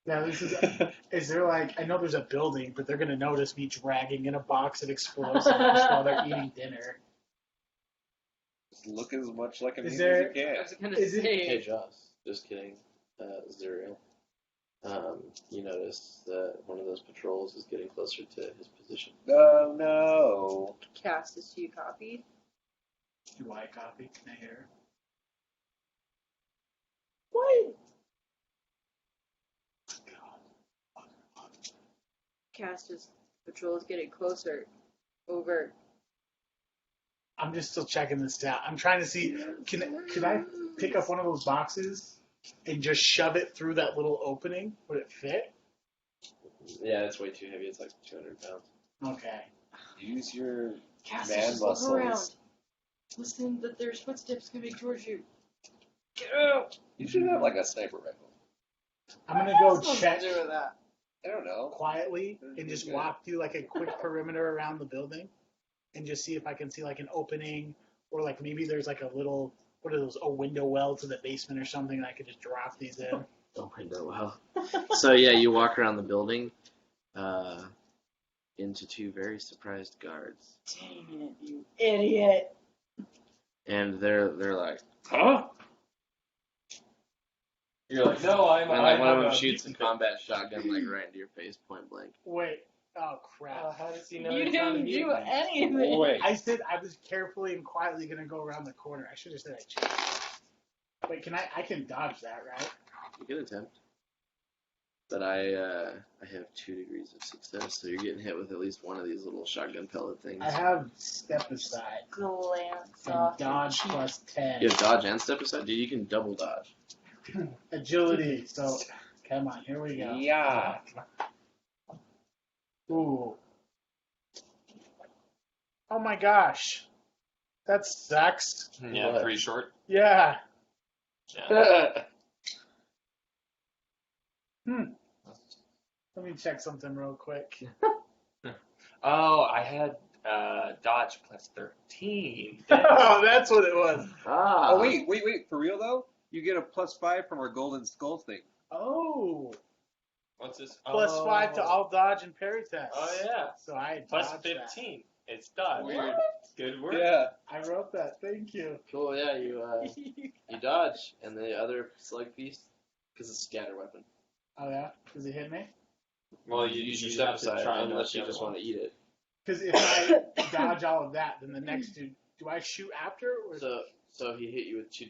Now this is there like, I know there's a building, but they're going to notice me dragging in a box of explosives while they're eating dinner. Just look as much like a Is meme there- as you I can. was gonna Is it- say. Hey, Joss. Just kidding. Zuriel. You notice that one of those patrols is getting closer to his position. Oh no. Cast is you copy. Do I copy? Can I hear? What? Cast is patrol is getting closer. Over. I'm just still checking this out. I'm trying to see, could I pick up one of those boxes and just shove it through that little opening? Would it fit? Yeah, it's way too heavy. It's like 200 pounds. Okay. Use your Cast man just look around. muscles. Listen that there's footsteps coming towards you. Get out! You should have like a sniper rifle. I'm going to go What's check to do with that? I don't know. quietly and just walk through like a quick perimeter around the building and just see if I can see like an opening or like maybe there's like a little, what are those, a window well to the basement or something and I could just drop these in. Oh my god, wow. So yeah, you walk around the building into two very surprised guards. Dang it, you idiot! And they're like, Huh? You're like, no, I'm. and like one of them a shoots a pizza combat shotgun like right into your face, point blank. Wait, oh crap. How does he know? You it's not a didn't do mutant? anything. Wait. I said I was carefully and quietly going to go around the corner. I should have said I changed. Wait, I can dodge that, right? You can attempt. But I have 2 degrees of success, so you're getting hit with at least one of these little shotgun pellet things. I have step aside Glance and off. dodge plus 10. You have dodge and step aside? Dude, you can double dodge. Agility, so come on, here we go. Yeah. Ooh. Oh my gosh. That sucks. Yeah, What? pretty short. Yeah. Yeah. Let me check something real quick. Oh, I had dodge plus 13. Oh, that's what it was. Ah. Oh wait, for real though? You get a +5 from our golden skull thing. Oh. What's this? Plus 5 to all dodge and parry tests. Oh yeah, So I plus dodged 15. It's dodge. Weird. Good work. Yeah. that. I wrote that. Thank you. Cool, yeah, you dodge, and the other slug piece, because it's a scatter weapon. Oh yeah? Does it hit me? Well, you Use your have step to aside, try and unless dodge you the just other want to eat it. Because if I dodge all of that, then the next dude, do I shoot after? Or So he hit you with 2,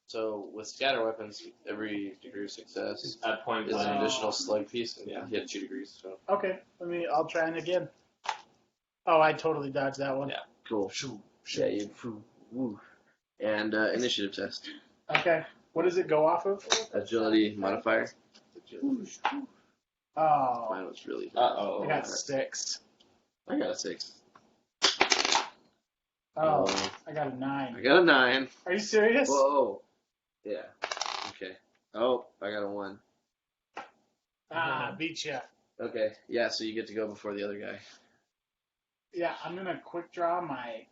so with scatter weapons, every degree of success one. At point is an blank. additional slug piece, and yeah, he had 2 degrees, so. Okay, I'll try it again. Oh, I totally dodged that one. Yeah. Cool. Yeah, you, woo. And initiative test. Okay, what does it go off of? Agility modifier. Oh, Mine was really Uh-oh. I got 6. I got a 6. Oh, I got a 9. I got a 9. Are you serious? Whoa. Yeah. Okay. Oh, I got a 1. Ah, beat ya. Okay. Yeah, so you get to go before the other guy. Yeah, I'm gonna quick draw my.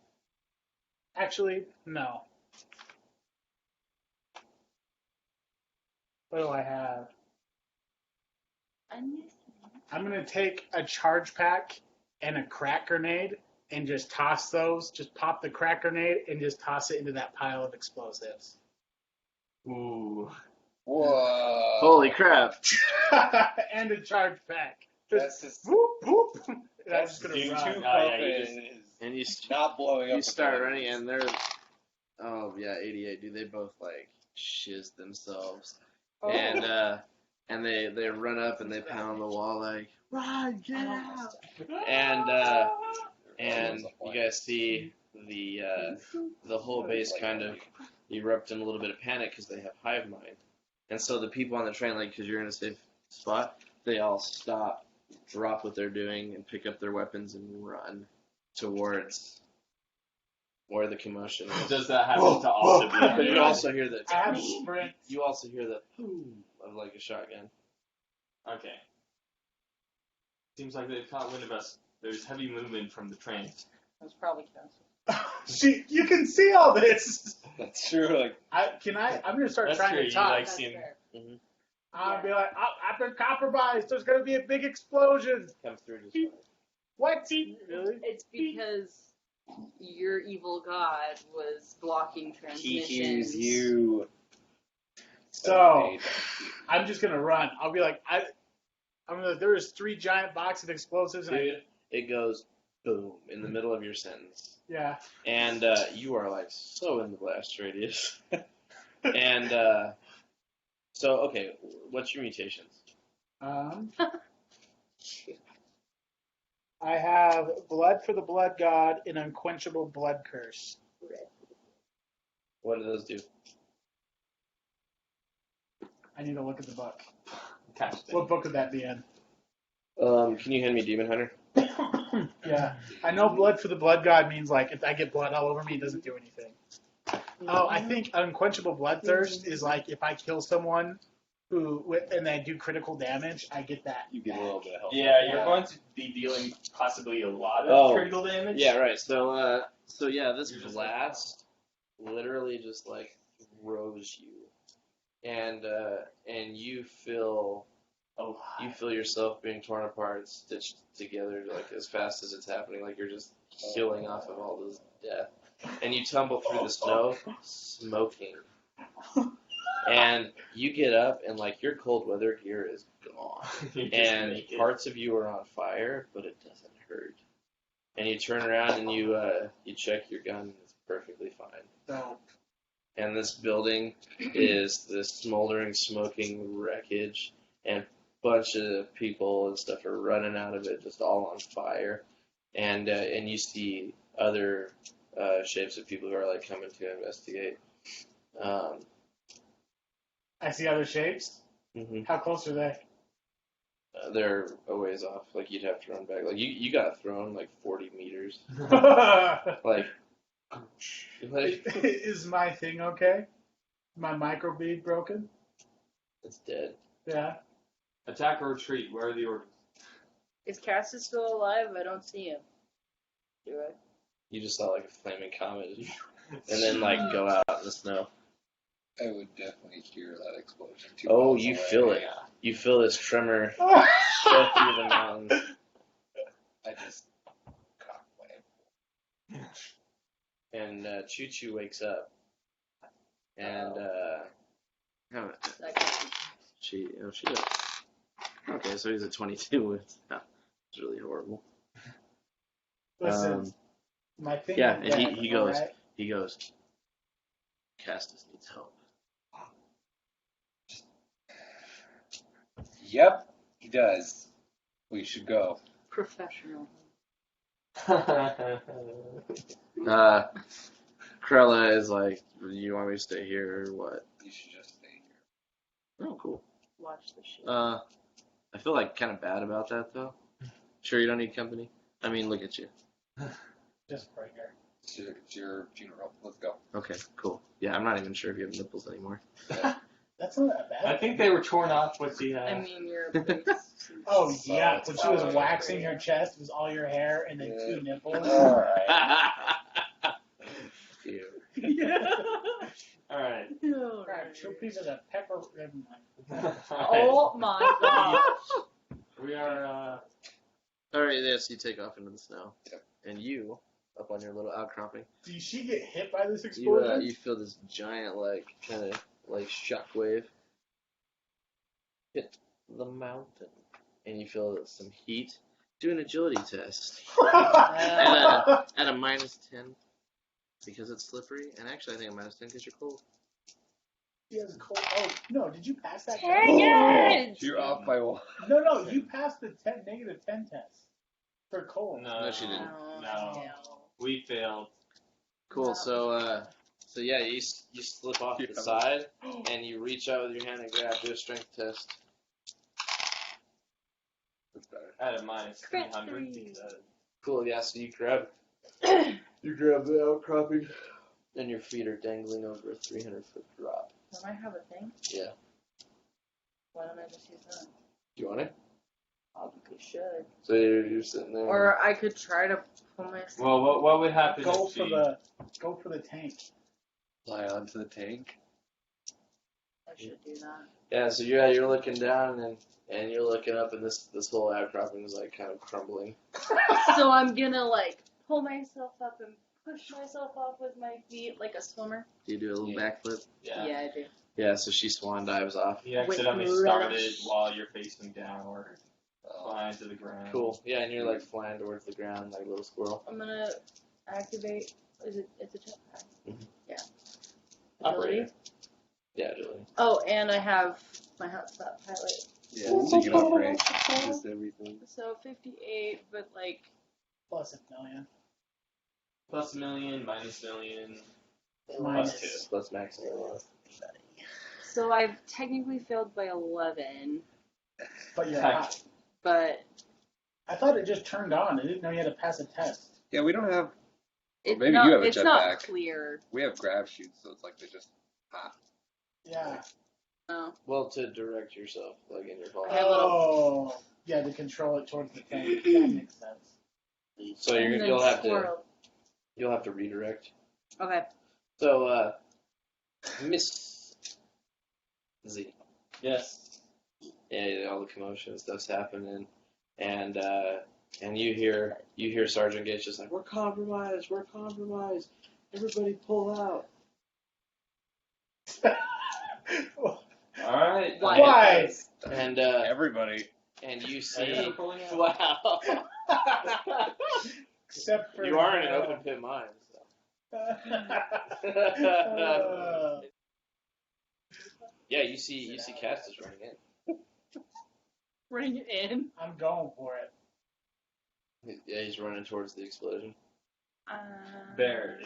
Actually, no. What do I have? I'm gonna take a charge pack and a crack grenade and just toss those. Just pop the crack grenade and just toss it into that pile of explosives. Ooh. Whoa. Holy crap. And a charge pack. That's Just just whoop whoop. And I'm that's just gonna too run. potent. Oh, yeah, you Is And you not blowing up. you start the running, and they're, oh yeah, 88, dude. They both like shiz themselves, Oh. and they run up and they pound the wall like, run, get out. And you guys see the whole base kind of erupt in a little bit of panic because they have hive mind, and so the people on the train, like, because you're in a safe spot, they all stop, drop what they're doing, and pick up their weapons and run towards where the commotion is. Does that happen to also be? But you also hear the I have sprint. you also hear the boom of like a shotgun. Okay. Seems like they've caught wind of us. There's heavy movement from the train. That was probably Cassie. You can see all this. That's true. Like I'm gonna start That's trying true. to You talk. like That's seeing. fair. I'll be like, I've been compromised. There's gonna be a big explosion. Come through just fine. What? Really? It's because your evil god was blocking He transmissions. hears you. So I'm just gonna run. I'll be like, there's 3 giant boxes of explosives, and Dude, it goes boom in the middle of your sentence. yeah. And you are like so in the blast radius. And so, okay, what's your mutations? I have blood for the blood god and unquenchable blood curse. What do those do? I need to look at the book. Catch it. What book would that be in? Can you hand me Demon Hunter? Yeah, I know blood for the blood god means like if I get blood all over me, it doesn't do anything. Oh, I think unquenchable bloodthirst is like if I kill someone and they do critical damage, I get that. You get a little bit of help. Yeah, you're going to be dealing possibly a lot of critical damage. Yeah, right. So, yeah, this blast literally just like throws you, and you feel yourself being torn apart, stitched together like as fast as it's happening, like you're just healing off of all this death, and you tumble through the snow, smoking, and you get up and like your cold weather gear is gone, and parts of you are on fire, but it doesn't hurt, and you turn around and you check your gun, and it's perfectly fine. So And this building is this smoldering, smoking wreckage, and bunch of people and stuff are running out of it, just all on fire, and you see other shapes of people who are like coming to investigate. I see other shapes. Mm-hmm. How close are they? They're a ways off. Like you'd have to run back. Like you got thrown like 40 meters. Like Is my thing okay? My microbead broken? it's dead. Yeah. Attack or retreat? Where are the orders? Is Cassius still alive? I don't see him. Do I? You just saw like a flaming comet, and then like go out in the snow. I would definitely hear that explosion. Oh, you feel it. You feel this tremor go through the mountains. I just cock my head. And Choo Choo wakes up, and she does. Okay, so he's a 22. It's really horrible. Listen, my thing. Yeah, is and dead, he goes. alright? He goes. Castus needs help. Yep, he does. We should go. Professional. Krella is like, you want me to stay here or what? You should just stay here. Oh, cool. Watch the shit. I feel like kind of bad about that though. Sure, you don't need company. I mean, look at you. Just right here. It's your funeral. Let's go. Okay, cool. Yeah, I'm not even sure if you have nipples anymore. That's not that bad. I think they were torn off with the. I mean, you're a priest. Oh yeah, when she was waxing your chest, it was all your hair and then 2 nipples. Alright. Ew. Yeah. All right. Crap, 2 pieces of pepper. Oh my gosh. We are. All right, yes, you take off into the snow, Yep. and you up on your little outcropping. Did she get hit by this You explosion? you feel this giant like kind of like shockwave hit the mountain, and you feel some heat. Do an agility test at a -10 because it's slippery, and actually I think a -10 because you're cold. She has a cold. Oh no! Did you pass that? Dang it! You're off by 1. No, you passed the -10 test for cold. No, she didn't. No. We failed. Cool. So yeah, you slip off the side, and you reach out with your hand and grab. Do a strength test. That's better. At a -300 Crit because. Cool. Yeah. So you grab the outcropping, and your feet are dangling over a 300-foot drop. Don't I have a thing? Yeah. Why don't I just use that? Do you want it? Probably should. So you're sitting there. Or I could try to pull myself. Well, what would happen Go if for the tank. Fly onto the tank. I should do that. Yeah, so you're looking down and you're looking up, and this whole outcropping is like kind of crumbling. So I'm gonna like pull myself up and push myself off with my feet like a swimmer. Do you do a little backflip? Yeah. Yeah, I do. Yeah, so she swan dives off. You accidentally With started relish. while you're facing downward, flying to the ground. Cool. Yeah, and you're like flying towards the ground like a little squirrel. I'm gonna activate. It's a jetpack. Mhm. Yeah. Operator. Ability. Yeah, agility. Oh, and I have my hotspot pilot. Yeah, so you can upgrade just everything. So 58, but like Plus a million. Plus $1,000,000, minus $1,000,000, Minus. plus 2. Plus maximum. so I've technically failed by 11, But you're Heck. hot. but I thought it just turned on. I didn't know you had to pass a test. Yeah, we don't have. it's maybe not, you have a it's not jetpack. clear. We have grab chutes, so it's like they just pop. Yeah. Oh. Well, to direct yourself, like in your fall. Okay, little- Oh. Yeah, to control it towards the tank. That makes sense. So And then you'll have squirrel. to redirect. Okay. So Miss Z. Yes. Yeah, all the commotion and stuff's happening, and you hear Sergeant Gates just like, we're compromised, everybody pull out. Alright. Why? And Everybody. and you Everybody see, pulling out. wow, Except for you are in an open pit mine. So. Yeah, you see Cass is running in. Bring it in. I'm going for it. Yeah, he's running towards the explosion. Bear,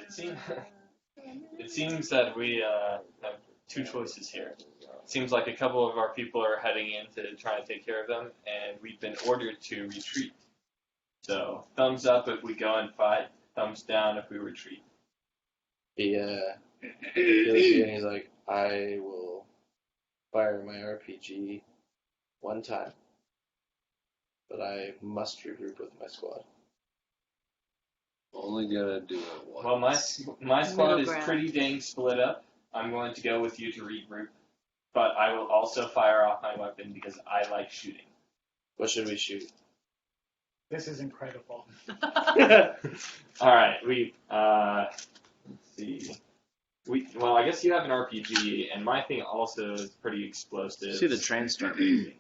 it seems that we have two choices here. It seems like a couple of our people are heading in to try and take care of them, and we've been ordered to retreat. So, thumbs up if we go and fight, thumbs down if we retreat. He looks at you and he's like, I will fire my RPG one time, but I must regroup with my squad. Only gonna do it once. Well, my squad Middle is ground. pretty dang split up. I'm going to go with you to regroup, but I will also fire off my weapon because I like shooting. What should we shoot? This is incredible. Alright, let's see. Well, I guess you have an RPG, and my thing also is pretty explosive. See the train start moving.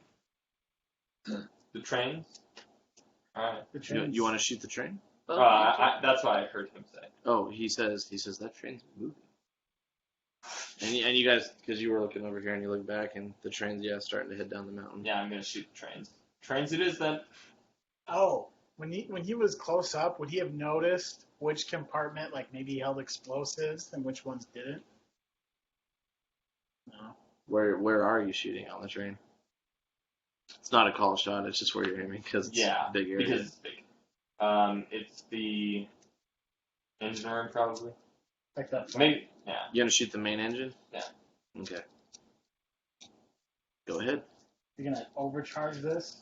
The trains? Alright. The You train's- want to shoot the train? That's what I heard him say. Oh, he says that train's moving. And you guys, because you were looking over here and you look back, and the train's starting to head down the mountain. Yeah, I'm gonna shoot the trains. Trains it is then. Oh, when he was close up, would he have noticed which compartment like maybe held explosives and which ones didn't? No. Where are you shooting on the train? It's not a call shot. It's just where you're aiming because it's Yeah, a big area. because it's big. It's the engine room probably. Like that. Maybe. Yeah. You gonna shoot the main engine? Yeah. Okay. Go ahead. You're gonna overcharge this?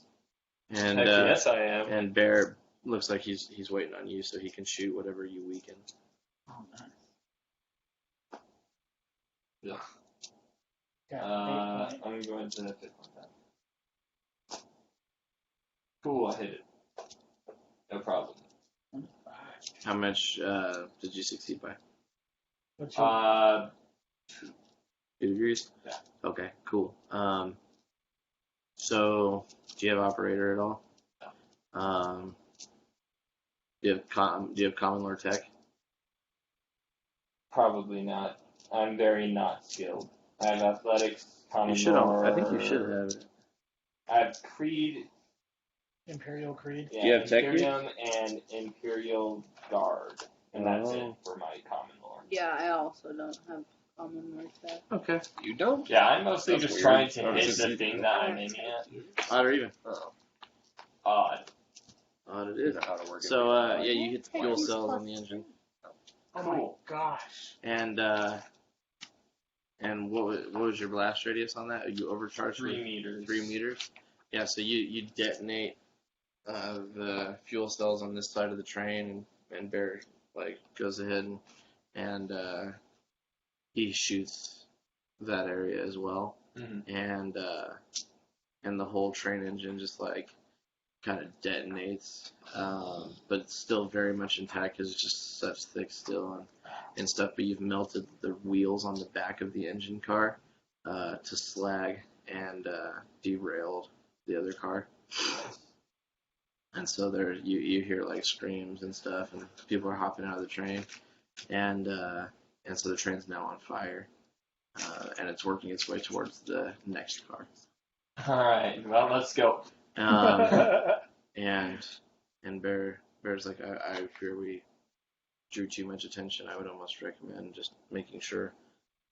And Heck yes, I am. and Bear looks like he's waiting on you so he can shoot whatever you weaken. Oh, nice. Yeah. Got 8 point. I'm going to pick on that. Cool, I hit it. No problem. How much did you succeed by? What's your, 2 degrees? Yeah. Okay, cool. So, do you have operator at all? No. Do you have common lore tech? Probably not. I'm very not skilled. I have athletics, common You should. lore. I think you should have it. I have Creed. Imperial Creed? Yeah, Do you have tech creed? Imperium and Imperial Guard. And that's Oh. it for my common lore. Yeah, I also don't have common lore stuff. Okay. You don't? Yeah, I'm mostly That's just weird. trying to Oh, hit this the is- thing that I'm aiming at. Odd or even? Oh, Odd. Odd it I is. know how to work it. So, yeah, you hit the fuel cells on the engine. Oh Cool. my gosh. And what was your blast radius on that? You overcharged 3 meters. 3 meters. Yeah, so you detonate the fuel cells on this side of the train, and Bear goes ahead and he shoots that area as well, Mhm. and the whole train engine just like kind of detonates, but it's still very much intact because it's just such thick steel and stuff. But you've melted the wheels on the back of the engine car to slag and derailed the other car. And so there, you hear like screams and stuff, and people are hopping out of the train, and so the train's now on fire, and it's working its way towards the next car. All right. Well, let's go. And Bear's like, I fear we drew too much attention. I would almost recommend just making sure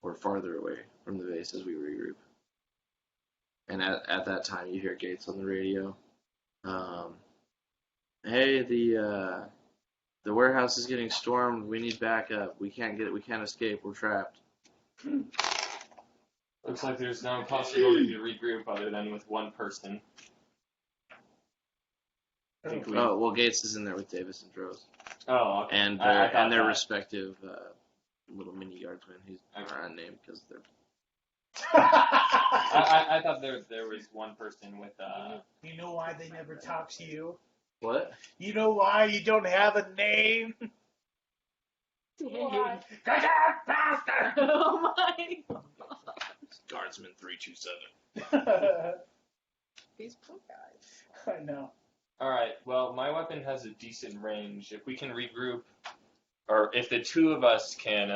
we're farther away from the base as we regroup. And at that time, you hear Gates on the radio. Hey, the warehouse is getting stormed. We need backup. We can't escape. We're trapped. Looks like there's no possibility to regroup other than with one person. I think we. Oh, well, Gates is in there with Davis and Droz. Oh, okay. And I thought their that. respective little mini guardsmen who are unnamed because they're. I thought there was one person with. You know why they never talk to you? What? You know why you don't have a name? Why? Get out faster! Oh my god. Guardsman 327. These poor guys. I know. All right. Well, my weapon has a decent range. If we can regroup, or if the two of us can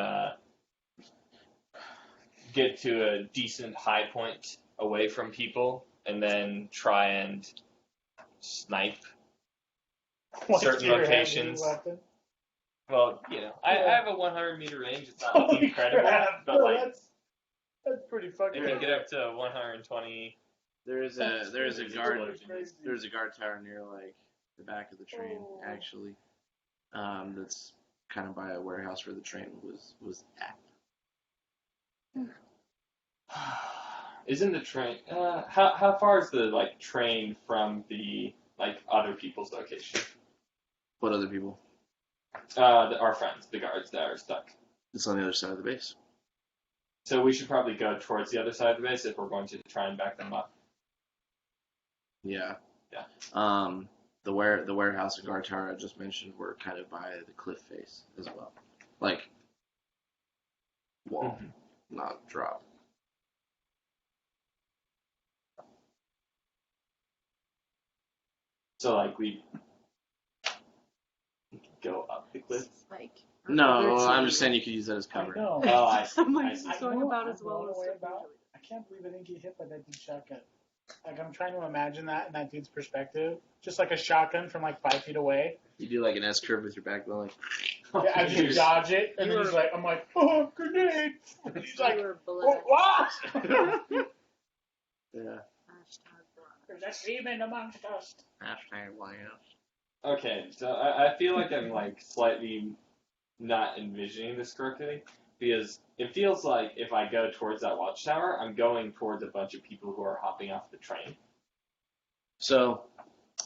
get to a decent high point away from people, and then try and snipe certain Your locations. heavy weapon? Well, I have a 100-meter range. It's not Holy incredible, crap. but like That's pretty fucking it can get up to 120. There is a guard. Crazy. There's a guard tower near like the back of the train, actually. That's kind of by a warehouse where the train was at. Isn't the train? How far is the train from the other people's location? What other people? Our friends, the guards that are stuck. It's on the other side of the base. So we should probably go towards the other side of the base if we're going to try and back them up. Yeah. Yeah. The warehouse and guard tower I just mentioned were kind of by the cliff face as well, like wall, not drop. So we go up the cliff. Like, No, I'm just saying you could use that as I cover. know. Oh, I see. I'm like, I this see. is going about as I'm well blown as away stuff about. usually. I can't believe I didn't get hit by that dude's shotgun. I'm trying to imagine that in that dude's perspective. Just like a shotgun from 5 feet away. You do like an S curve with your backbone, Yeah, I just dodge it, and then he's like, I'm like, oh, grenade! And he's like, You were oh, blessed. what? yeah. There's a demon amongst us. Hashtag blast. Okay, so I feel like I'm slightly not envisioning this correctly, because it feels like if I go towards that watchtower, I'm going towards a bunch of people who are hopping off the train. So,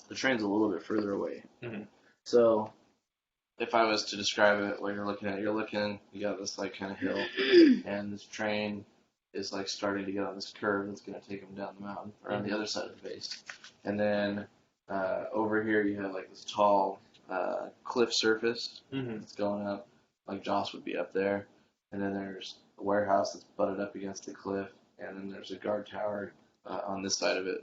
the train's a little bit further away. Mhm. So, if I was to describe it, what you're looking, you got this kind of hill, and this train is starting to get on this curve that's going to take them down the mountain, or on the other side of the base. And then over here you have this tall cliff surface that's going up, Joss would be up there. And then there's a warehouse that's butted up against the cliff, and then there's a guard tower on this side of it.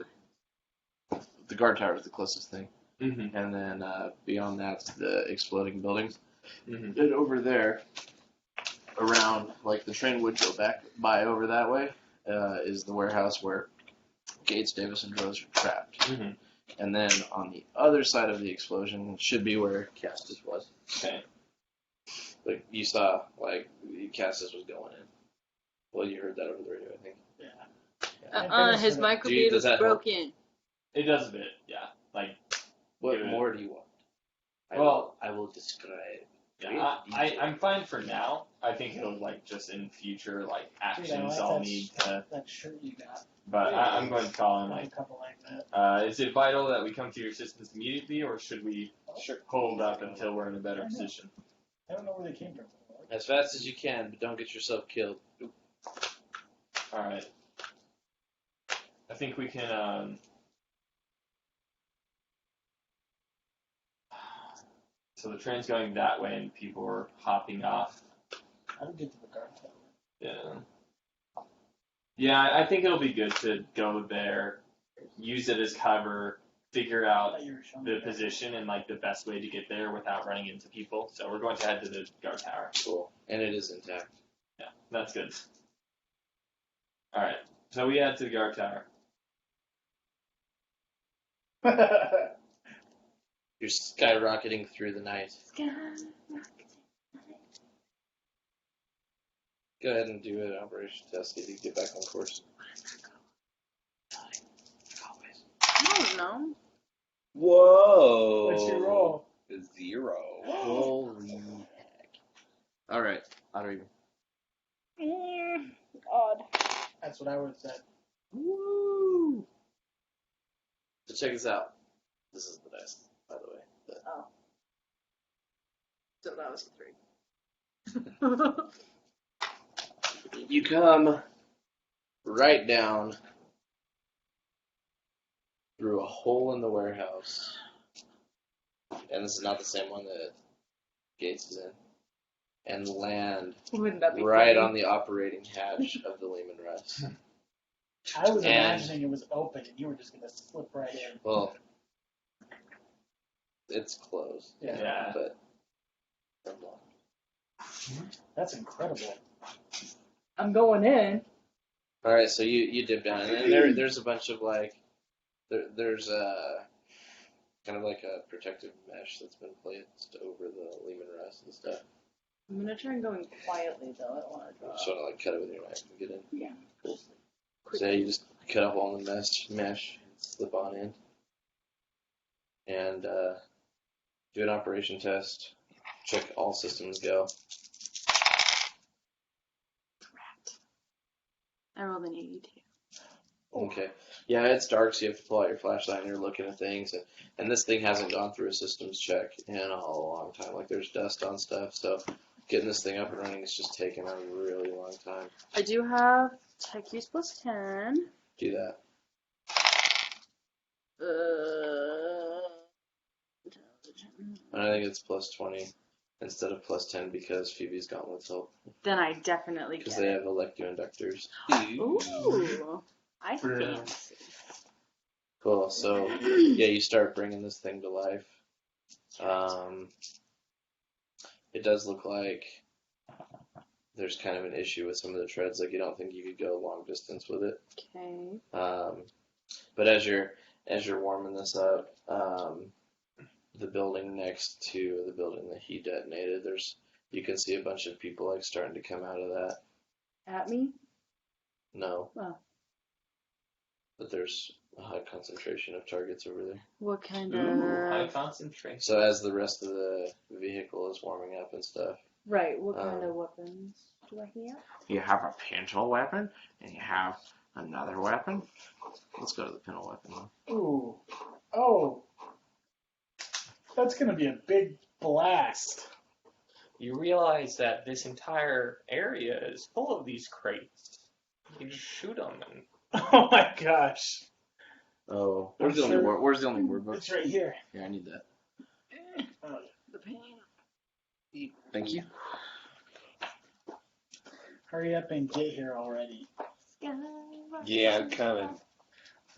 The guard tower is the closest thing. Mm-hmm. And then beyond that's the exploding buildings. Mm-hmm. And over there, around, the train would go back by over that way, is the warehouse where Gates, Davis, and Droz are trapped. Mm-hmm. And then on the other side of the explosion should be where Castus was. Okay. You saw, Castus was going in. Well, you heard that over the radio, I think. Yeah. His Dude, microbead does is that help? broken. It does a bit, yeah. What Give it- more do you want? I will describe. Yeah, I'm fine for now. I think it'll just in future actions I'll need to. That shirt you got. But I'm going to call him A couple like that. is it vital that we come to your assistance immediately, or should we hold up until we're in a better position? I don't know where they came from. As fast as you can, but don't get yourself killed. Alright. I think we can, so the train's going that way and people are hopping off. I would get to the guard tower. Yeah. Yeah, I think it'll be good to go there, use it as cover, figure I out thought you were showing the me that. position and like the best way to get there without running into people. So we're going to head to the guard tower. Cool. And it is intact. Yeah, that's good. Alright, so we head to the guard tower. You're skyrocketing through the night. Go ahead and do an operation test. See if you can get back on course. I don't know. Whoa. What's your roll? 0. Holy heck. Alright, auto even. Odd. That's what I would have said. Woo! So check this out. This is the dice, by the way. But So that was a 3. you come right down through a hole in the warehouse. And this is not the same one that Gates is in. And land Wouldn't that be right funny? on the operating hatch of the Lehman Russ. I was And- imagining it was open and you were just gonna slip right in. Well, it's closed. Yeah. But That's incredible. I'm going in. all right, so you dip down, and then there's a bunch of like there's kind of like a protective mesh that's been placed over the Lehman Russ and stuff. I'm gonna try and go in quietly though. I don't want to You draw. just want to like cut it with your knife and get in. Yeah. Cool. So you just cut a hole in the mesh, slip on in, and do an operation test. Check all systems go. I rolled an 82. Okay. Yeah, it's dark, so you have to pull out your flashlight and you're looking at things. And this thing hasn't gone through a systems check in a long time. Like, there's dust on stuff, so getting this thing up and running is just taking a really long time. I do have tech use plus 10. Do that. Intelligence. And I think it's plus 20 instead of plus 10 because Phoebe's gauntlets help. Then I definitely Because get they it. have electroinductors. Ooh. I Brilliant. fancy. Cool. So, yeah, you start bringing this thing to life. It does look like there's kind of an issue with some of the treads. Like, you don't think you could go long distance with it. Okay. But as you're warming this up, the building next to the building that he detonated, you can see a bunch of people like starting to come out of that. At me? No. Oh. But there's a high concentration of targets over there. What kind Ooh, high of... concentration. So as the rest of the vehicle is warming up and stuff, Right, what kind of weapons do I have? you have a pintle weapon and you have another weapon. Let's go to the pintle weapon one. Ooh. Oh. That's gonna be a big blast. You realize that this entire area is full of these crates. You just shoot them and Oh my gosh. Oh, I'm where's the only sure- word? Where's the only word book? It's right here. Here, I need that. The pain. Thank you. Hurry up and get here already. Yeah, I'm coming.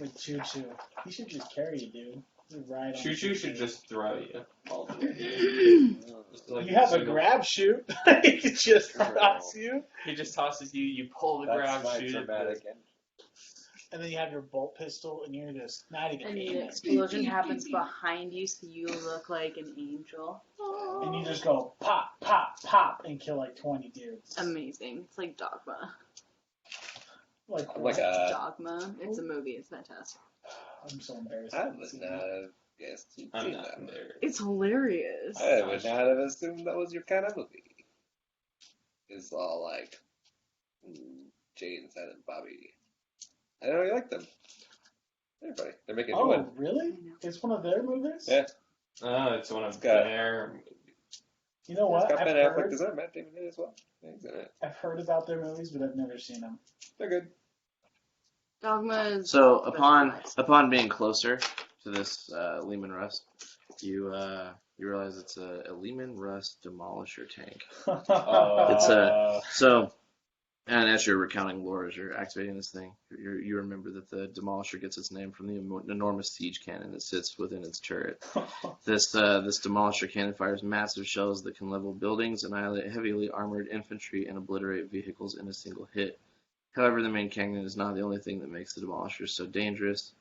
With Choo Choo. He should just carry you, dude. Just ride on Choo Choo should just throw you all the way. Just like You have a single- grab shoot. He could just toss you. He just tosses you. You pull the grab, That's my shoot it. dramatic end. And then you have your bolt pistol, and you're just not even And the aiming. explosion happens behind you, so you look like an angel. And you just go pop, pop, pop, and kill like 20 dudes. Amazing. It's like Dogma. Like, I'm what? like a. Dogma. It's a movie. It's fantastic. I'm so embarrassed. I would not have guessed you'd I'm seen not that. there. It's hilarious. I would not have assumed that was your kind of movie. It's all like Jane, Silent Bobby. I don't really like them. Everybody, they're making a new Oh, one. really? I know. It's one of their movies? Yeah. Oh, it's one of got- their. You know what? It's got I've Ben Affleck. heard, Is that Matt Damon in it as well? Yeah, he's in it. I've heard about their movies, but I've never seen them. They're good. Dogma is So upon specialized. being closer to this Lehman Rust, you realize it's a Lehman Rust demolisher tank. It's a so. And as you're recounting lore, as you're activating this thing, you remember that the Demolisher gets its name from the enormous siege cannon that sits within its turret. This Demolisher cannon fires massive shells that can level buildings, annihilate heavily armored infantry, and obliterate vehicles in a single hit. However, the main cannon is not the only thing that makes the Demolisher so dangerous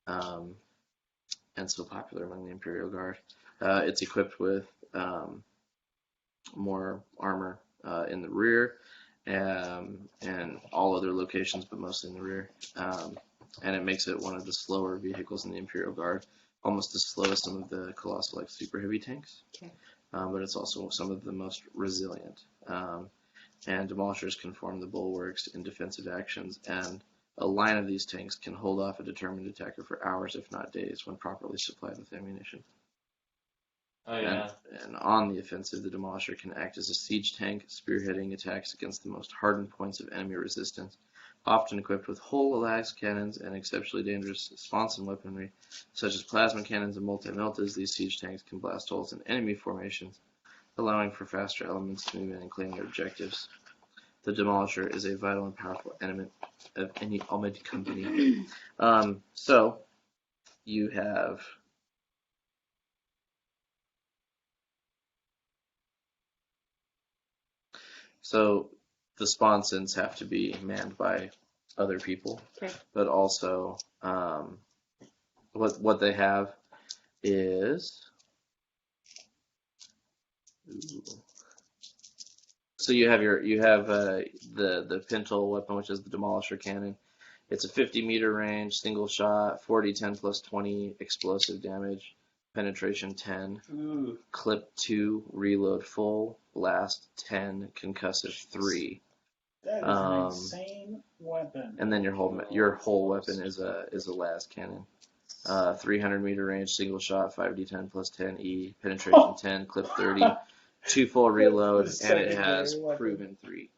and so popular among the Imperial Guard. It's equipped with more armor in the rear, and all other locations, but mostly in the rear. And it makes it one of the slower vehicles in the Imperial Guard, almost as slow as some of the colossal, like super heavy tanks. Okay. But it's also some of the most resilient. And demolishers can form the bulwarks in defensive actions, and a line of these tanks can hold off a determined attacker for hours, if not days, when properly supplied with ammunition. Oh yeah. And on the offensive, the Demolisher can act as a siege tank, spearheading attacks against the most hardened points of enemy resistance. Often equipped with whole las cannons and exceptionally dangerous sponson weaponry, such as plasma cannons and multi-meltas, these siege tanks can blast holes in enemy formations, allowing for faster elements to move in and claim their objectives. The Demolisher is a vital and powerful element of any armored company. So, you have... So the sponsons have to be manned by other people, Okay. but also what they have is so you have the pintle weapon, which is the Demolisher cannon. It's a 50-meter range, single shot, 40, 10 plus 20 explosive damage, penetration 10, Ooh. clip 2, reload full, blast 10, concussive 3. That is an insane weapon. And then your whole weapon is a las cannon. 300-meter range, single shot, 5d10 plus 10 E, penetration 10, clip 30, 2 full reload, and it has proven 3.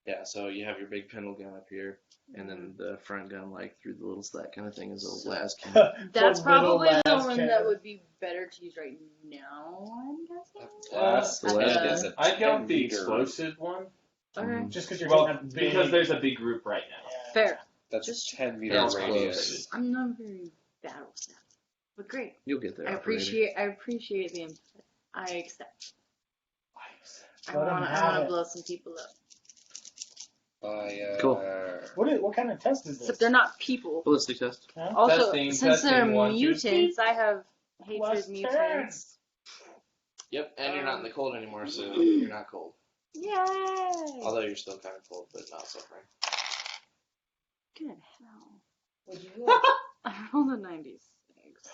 Yeah, so you have your big pintle gun up here, and then the front gun, like through the little slat kind of thing, is a las cannon. That's The little probably the las one cannon. that would be better to use right now, I'm guessing. That's the last is a I'd go with the 10-meter. explosive one. Okay. Just because you're Well, taking a big... because there's a big group right now. Yeah. Fair. That's Just- 10-meter Yeah, it's radius. close. I'm not very bad with that. But great. You'll get there. I appreciate the input. I accept. I Let 'em wanna have it. blow some people up. Cool. What kind of test is this? Except they're not people. Ballistic test. Huh? Also, Testing, since they're testing, 1, 2, mutants, I have hatred Less mutants. Yep, and you're not in the cold anymore, so you're not cold. Yay! Although you're still kind of cold, but not suffering. Good hell. What'd you roll? I rolled a 96.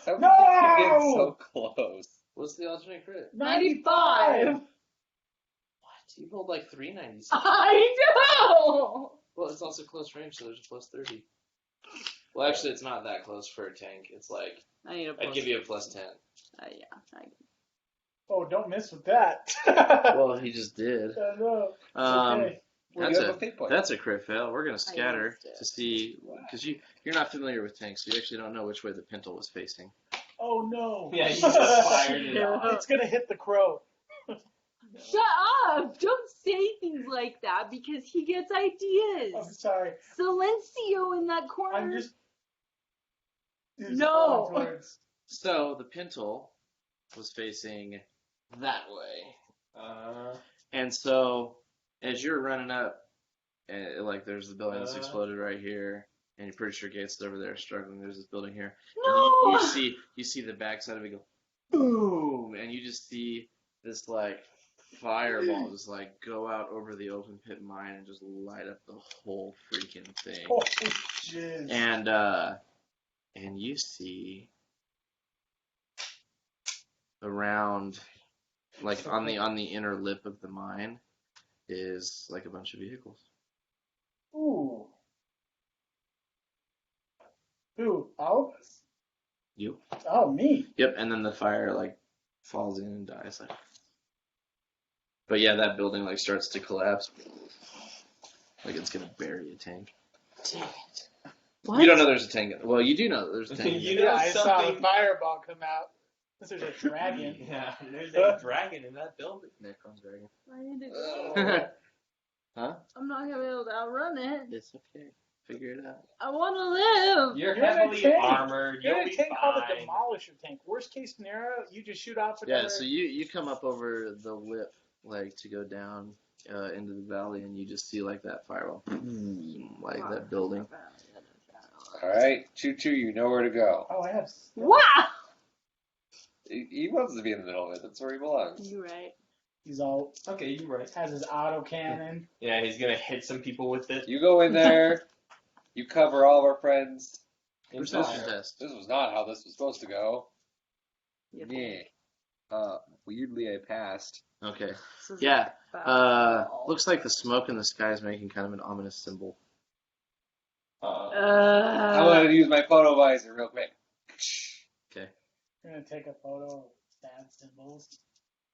How No! did you get so close? What's the alternate crit? 95! What? You rolled like 396. I know! Well, it's also close range, so there's a plus 30. Well, actually, it's not that close for a tank. It's like, I need a plus. I'd give you a plus 10. Yeah. Oh, don't miss with that. Well, he just did. I know. It's okay. Well, That's you have a fate point. That's a crit fail. We're going to scatter missed it. to see, because you're not familiar with tanks, so you actually don't know which way the pintle was facing. Oh no. Yeah, you just fired it No. off. It's gonna hit the crow. Shut up! Don't say things like that because he gets I'm ideas. sorry. Silencio in that corner. I'm just. No. Towards- So the pintle was facing that way. And so, as you're running up, and like there's the building that's exploded right here, and you're pretty sure Gates is over there struggling. There's this building here. No! And you see the backside of it go boom, and you just see this like fireball just like go out over the open pit mine and just light up the whole freaking thing. Oh, jizz. And you see around, like on the inner lip of the mine, is like a bunch of vehicles. Ooh. Who? Alvis? You. Oh, me. Yep. And then the fire like falls in and dies. Like. But yeah, that building like starts to collapse, like it's gonna bury a tank. Dang it. What? You don't know there's a tank. Well, you do know that there's a tank. You Yeah, know I saw the something. fireball come out. There's a dragon. Yeah, there's a dragon in that building. Nick on dragon. I need to Oh. go. Huh? I'm not gonna be able to outrun it. It's okay. Figure it out. I want to live. You're You're in a heavily tank. armored. You're You'll in a be tank called a fine. demolisher tank. Worst case scenario, you just shoot off another. Yeah, so you come up over the lip, like, to go down into the valley, and you just see, like, that firewall. Like, that building. All right, Choo Choo, you know where to go. Oh, I have. Wow. He wants to be in the middle of it. That's where he belongs. You're right. He's all Okay, you're right. has his auto cannon. Yeah, he's gonna hit some people with it. You go in there. You cover all of our friends. Perception Fire. test. This was not how this was supposed to go. Yep. Yeah. Weirdly, I passed. Okay. This is Yeah. bad. Looks like the smoke in the sky is making kind of an ominous symbol. I'm going to use my photo visor real quick. Okay. We're gonna take a photo of sad symbols.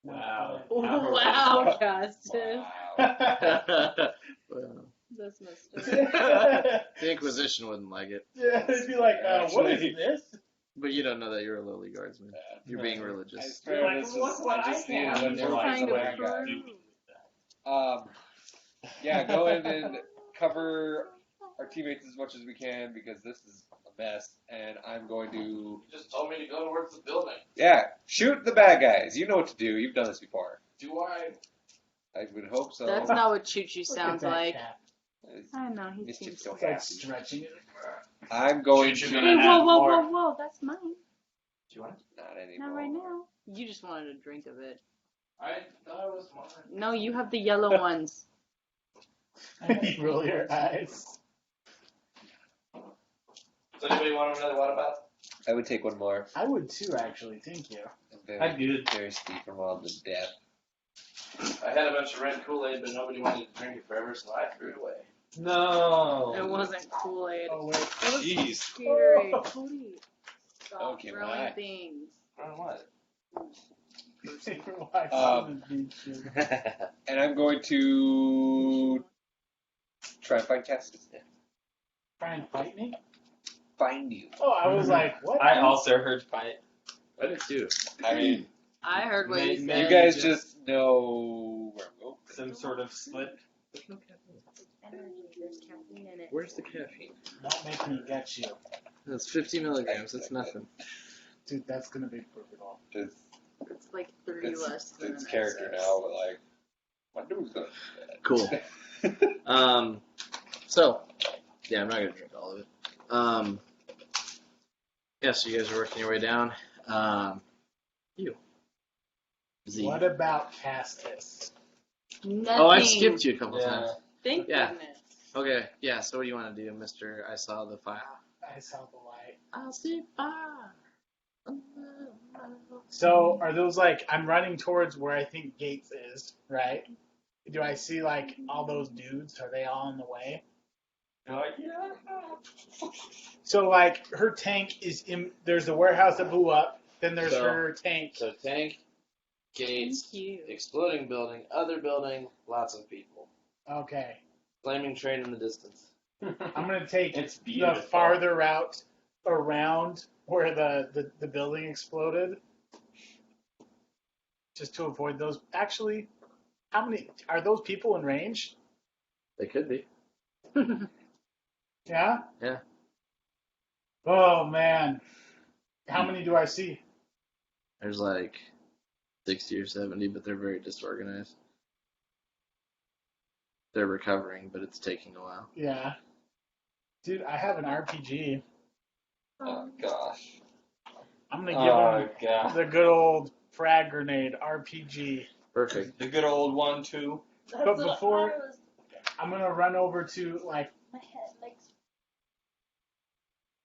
Wow. Wow, Caston. Well, That's messed up. the Inquisition wouldn't like it, Yeah, it'd be like, what is Actually- this? but you don't know that you're a lowly guardsman. You're being I religious. swear Like, this look is what I just the can. end of They're the like, Kind of bad guy. prove. Yeah, go in and cover our teammates as much as we can because this is a mess, and I'm going to, You just told me to go towards the building. yeah, shoot the bad guys. You know what to do. You've done this before. Do I? I would hope so. That's not what Choo Choo Look at sounds that like. cat. I know, he Mischief seems so It's like happy. stretching it. I'm going Choo-choo to. gonna Hey, have whoa, whoa, more. whoa, whoa, that's mine. Do you want it? Not anymore. Not right now. You just wanted a drink of it. I thought it was mine. No, you have the yellow ones. You roll your eyes. Does anybody want another water bath? I would take one more. I would too, actually. Thank you. I'm I'm very good. thirsty from all the death. I had a bunch of red Kool-Aid, but nobody wanted to drink it forever, so I threw it away. No. It wasn't Kool-Aid. Oh wait. It was Jeez. Gatorade. Cody, stop Okay, throwing why? things. Run what? And I'm going to try and find Cassidy. Try and fight me? Find you. Oh, I was like, what? I also heard fight. I did too. I mean, I heard what you Maybe you said. guys just know where I'm going. Some sort of slip. There's caffeine in it. Where's the caffeine? Don't make me get you. That's 50 milligrams. That's nothing. Dude, that's gonna be brutal. It's, It's like 30 less than it's an character SS. now, but like, my dude's gonna Cool. So, yeah, I'm not gonna drink all of it. Yeah, so you guys are working your way down. You. Z. What about Castus? Nothing. Oh, I skipped you a couple Yeah. times. Thank Yeah. goodness. Okay, yeah, so what do you want to do, Mr. I saw the fire? I saw the light. I see fire. So are those like I'm running towards where I think Gates is, right? Do I see like all those dudes? Are they all in the way? You're like, yeah. So like her tank is in. There's the warehouse that blew up. Then there's So- her tank. So tank, gates, Thank you. exploding building, other building, lots of people. Okay, Flaming train in the distance. I'm gonna take It's the beautiful. farther route around where the building exploded, just to avoid those. Actually, how many are those people in range? They could be. Yeah. Yeah. Oh man, how many do I see? There's like 60 or 70, but they're very disorganized. They're recovering, but it's taking a while. Yeah. Dude, I have an RPG. Oh gosh. I'm gonna give Oh, him God. the good old frag grenade RPG. Perfect. The good old 1-2. That's But what before- I was- I'm gonna run over to like my head likes.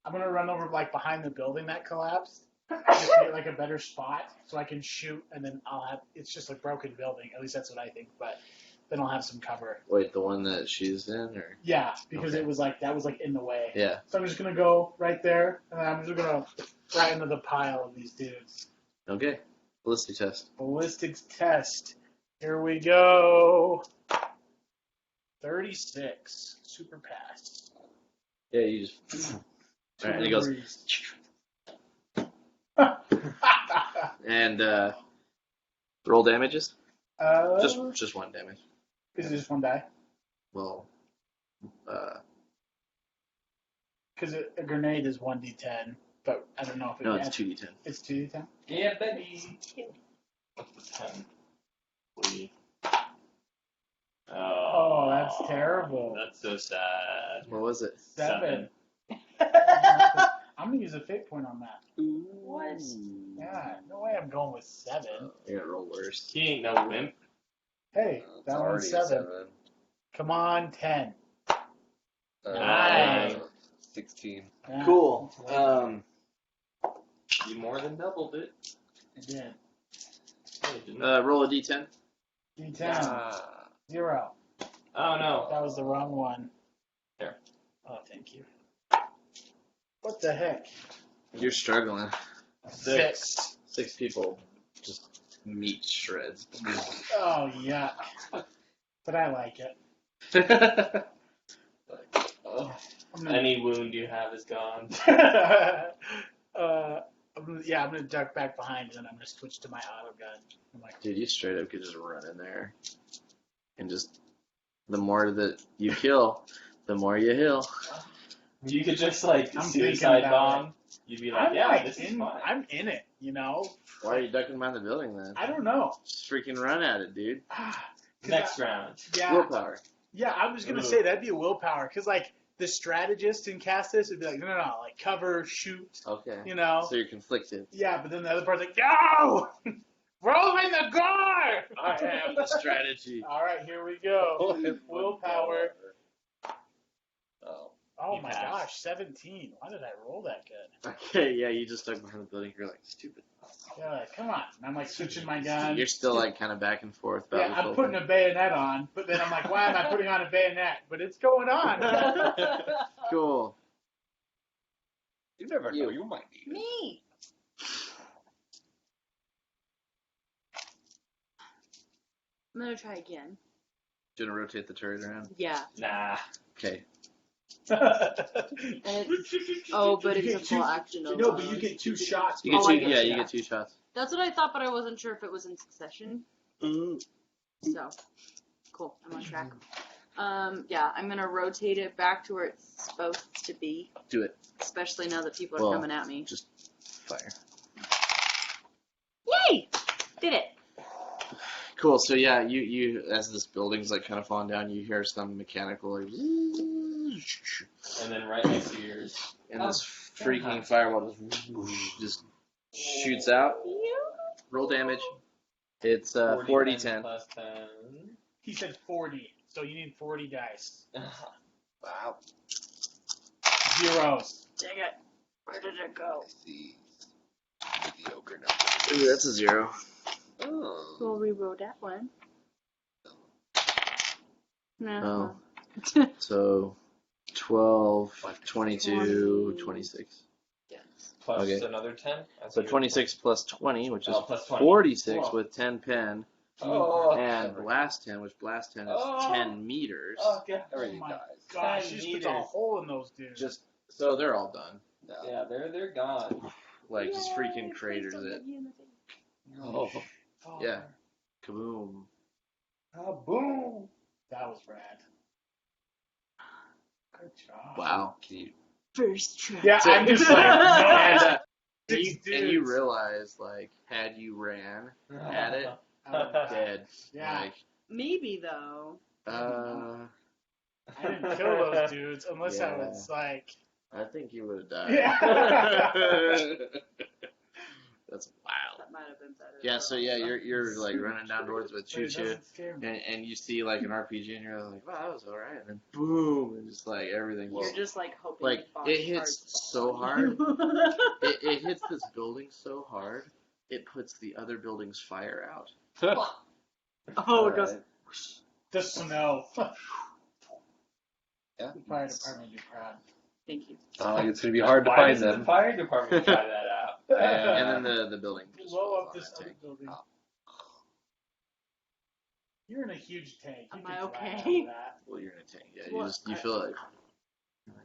I'm gonna run over like behind the building that collapsed. Just to get like a better spot so I can shoot, and then I'll have it's just a broken building. At least that's what I think. But then I'll have some cover. Wait, the one that she's in, or Yeah, because Okay. it was like that was like in the way. yeah? So I'm just gonna go right there, and then I'm just gonna right into the pile of these dudes. Okay. Ballistic test. Ballistics test. Here we go. 36. Super pass. Yeah, you just. Alright, and he goes. And roll damages. Just one damage. Is it just one die? Well, Because a grenade is 1d10, but I don't know if it no, it's 2d10. It's 2d10? Yeah, baby. What's the 10? We. Oh, that's terrible. That's so sad. What was it? 7. I'm going to use a fate point on that. What? Yeah, no way I'm going with 7. You're gonna roll worse. He ain't no wimp. Hey, It's that already one's a 7. Come on, 10. Nice. 16. Yeah, Cool. You more than doubled it. I did. Oh, didn't I? Roll a d10. D10. 0. Oh no. That was the wrong one. Here. Oh, thank you. What the heck? You're struggling. 6. 6 people, just meat shreds. Oh, yuck. But I like it. I'm gonna, Any wound you have is gone. I'm gonna duck back behind and then I'm gonna switch to my auto gun. I'm like, Dude, you straight up could just run in there, and just the more that you kill, the more you heal. You could just like I'm suicide thinking about bomb. You'd be like, I'm yeah, like this is in, fine. I'm in it, you know. Why are you ducking behind the building then? I don't know. Just freaking run at it, dude. 'Cause Next round. Yeah, Willpower. yeah. I was gonna Ooh. say that'd be a willpower because like the strategist in Castus would be like, no, like cover, shoot, Okay. you know. So you're conflicted. Yeah, but then the other part's like, no, roll in the guard. I have the strategy. All right, here we go. Willpower. Oh. Oh You my passed. gosh, 17. Why did I roll that good? Okay, yeah, you just stuck behind the building. You're like, stupid. Yeah, like, come on. And I'm like switching my gun. You're still like kind of back and forth. Yeah, battle I'm putting a bayonet on, but then I'm like, why am I putting on a bayonet? But it's going on. Cool. You never know. You. You might need it. Me. I'm gonna try again. Do you want to rotate the turret around? Yeah. Nah. Okay. And it's, oh, but You it's a get full two- action. No, but you get 2 shots. You get Oh, two. I get Yeah, you. you get 2 shots. That's what I thought, but I wasn't sure if it was in succession. So, cool. I'm on track. Yeah, I'm gonna rotate it back to where it's supposed to be. Do it. Especially now that people are Well, coming at me. Just fire. Yay! Did it. Cool. So yeah, you as this building's like kind of falling down, you hear some mechanical like, And then right next to yours. and this freaking fireball just shoots out. Roll damage. It's 40 10. Plus 10. He said 40, so you need 40 dice. Wow. Zeros. Dang it. Where did it go? See. Mediocre numbers. Ooh, that's a 0. Oh. We'll reroll that one. No. Oh. So 12, 22, 20. 26. Plus Okay. another 10. So 26 plus 20, which is Plus 20. 46 Whoa. with 10 pen, Oh. and blast 10, which blast 10 is Oh. 10 meters. Oh, God. Everything my dies. Gosh, she just puts a meters. hole in those dudes. Just so they're all done. No. Yeah, they're gone. Like just freaking craters it. Oh. Oh, Yeah. Kaboom. Oh, boom. That was rad. Good job. Wow. Can you? First try. Yeah, So- I'm just like, And, man. and you realize, like, had you ran at it, dead. Yeah. Like, Maybe though. uh, I didn't kill those dudes unless I Yeah. was like, I think you would have died. Yeah. That's wild. That might have been better. Yeah, so yeah, you're like running down towards with but Choo it Choo, doesn't scare me. and you see like an RPG, and you're like, wow, that was alright, and then boom, and just like everything. You're just like hoping Like, the it box hits parts so fall on you. it hits this building so hard, it puts the other building's fire out. Oh, it goes. The snow. Yeah. The fire department would be proud. Thank you. It's gonna be hard to Why find doesn't them. the fire department try that out? And then the building just Blow falls up on this that other tank. building. Oh. You're in a huge tank. You Am can I fly okay? out of that. Well, you're in a tank. Yeah, Well, you feel like,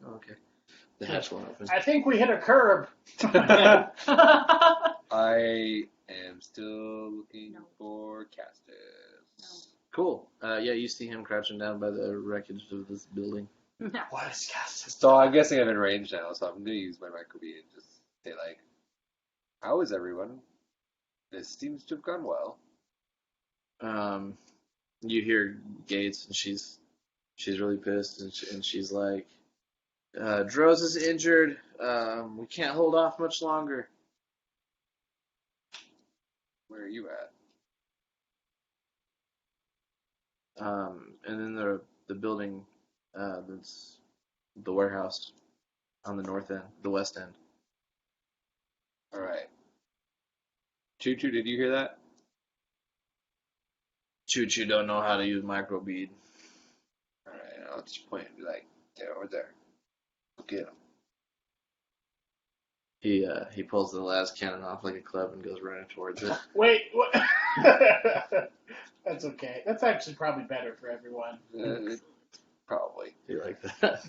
oh, okay. The hatch won't open. I think we hit a curb. I am still looking No. for Castus. Cool. Yeah, you see him crouching down by the wreckage of this building. What is Castus? So I'm guessing I'm in range now, so I'm going to use my microbead and just say, like, how is everyone? This seems to have gone well. You hear Gates, and she's really pissed, and she's like, Droz is injured. We can't hold off much longer. Where are you at? And then the building, that's the warehouse on the north end, the west end. All right. Choo Choo, did you hear that? Choo Choo don't know how to use microbead. All right, I'll just point and be like, they're over there. Look at them. He pulls the last cannon off like a club and goes running towards it. Wait, what? That's okay. That's actually probably better for everyone. Probably. You like that?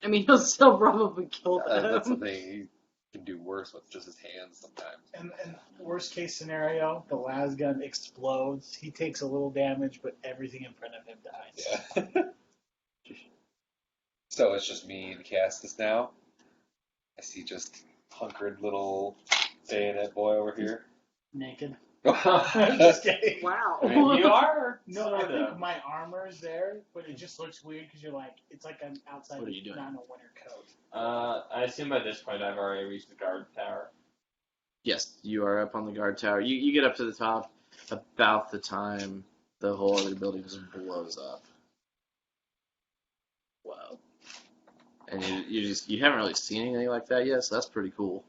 I mean, he'll still probably kill them. That's the thing. He can do worse with just his hands sometimes. And worst case scenario, the las gun explodes. He takes a little damage, but everything in front of him dies. Yeah. So it's just me and Castus now. I see just hunkered little bayonet boy over here. Naked. Just Just kidding. Wow. I mean, you are No, I sort think of. my armor's there, but it just looks weird because you're like, it's like I'm outside. What are you doing? Not in a winter coat. I assume by this point I've already reached the guard tower. Yes, you are up on the guard tower. You get up to the top about the time the whole other building just blows up. Wow. And you haven't really seen anything like that yet, so that's pretty cool.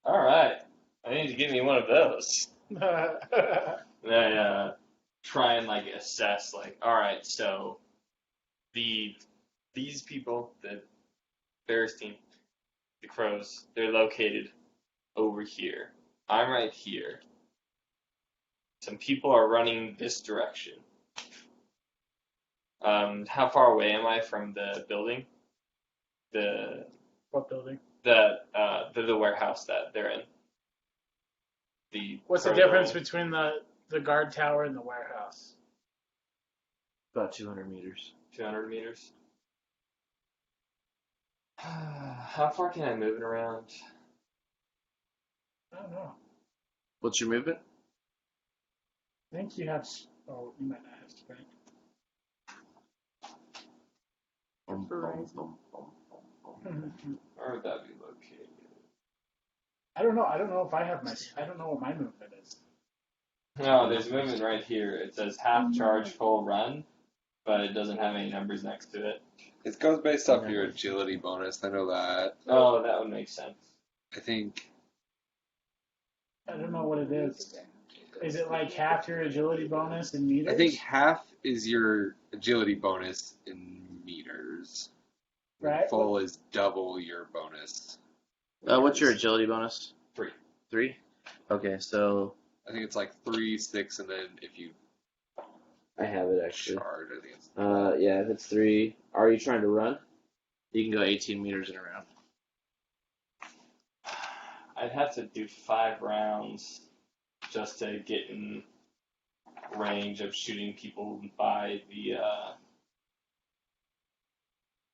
All right, I need to get me one of those. I try and like assess like, all right, so these people, the Bears team, the Crows, they're located over here. I'm right here. Some people are running this direction. How far away am I from the building? What building? The warehouse that they're in. What's the difference between the guard tower and the warehouse? About 200 meters. 200 meters? How far can I move it around? I don't know. What's your movement? I think you have. Oh, you might not have sprint. Where would that be located? I don't know. I don't know if I have my. I don't know what my movement is. No, there's movement right here. It says half charge, full run, but it doesn't have any numbers next to it. It goes based off your agility bonus. I know that. Oh, that would make sense. I think. I don't know what it is. Is it like half your agility bonus in meters? I think half is your agility bonus in meters. Right. Full is double your bonus. What's your agility bonus? 3. 3? Okay, so I think it's like 3, 6, and then if you I have it actually. charge, I think it's. Yeah, if it's 3, are you trying to run? You can go 18 meters in a round. I'd have to do 5 rounds just to get in range of shooting people by the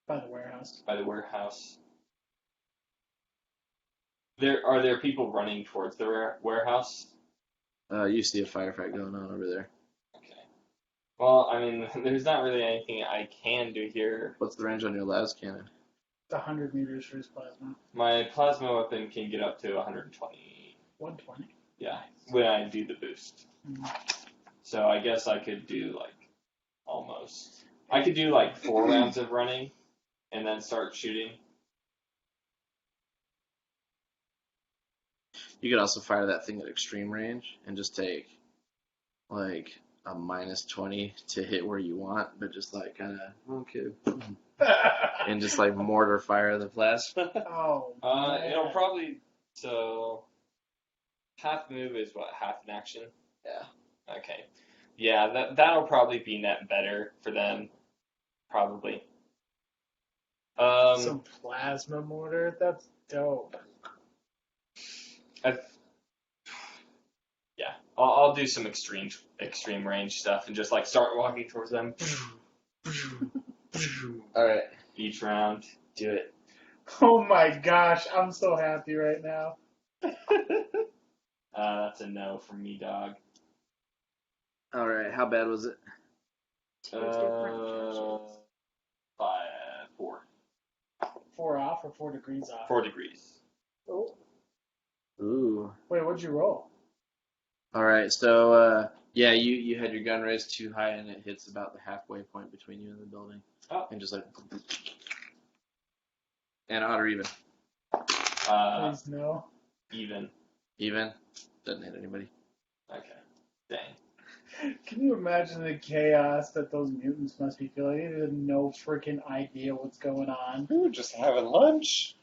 By the warehouse. warehouse. Are there people running towards the warehouse? You see a firefight going on over there. Okay. Well, I mean, there's not really anything I can do here. What's the range on your las cannon? It's 100 meters for his plasma. My plasma weapon can get up to 120. 120. Yeah, when I do the boost. Mhm. So I guess I could do like almost. I could do like 4 rounds of running, and then start shooting. You could also fire that thing at extreme range and just take like a -20 to hit where you want, but just like kind of okay, and just like mortar fire the plasma. Oh. It'll man. probably half move is what, half an action. Yeah. Okay. Yeah, that'll probably be net better for them. Probably. Some plasma mortar? That's dope. Yeah, I'll do some extreme range stuff and just like start walking towards them All right, each round. do it. Oh my gosh, I'm so happy right now. That's a no from me, dog. All right, how bad was it? Two different judges. 4 4 off or 4 degrees off? 4 degrees. Oh. Ooh. Wait, what'd you roll? All right, so yeah, you had your gun raised too high, and it hits about the halfway point between you and the building, Oh. and just like, and odd or even. Please no. Even. Even doesn't hit anybody. Okay. Dang. Can you imagine the chaos that those mutants must be feeling? They have no freaking idea what's going on. We were just having lunch.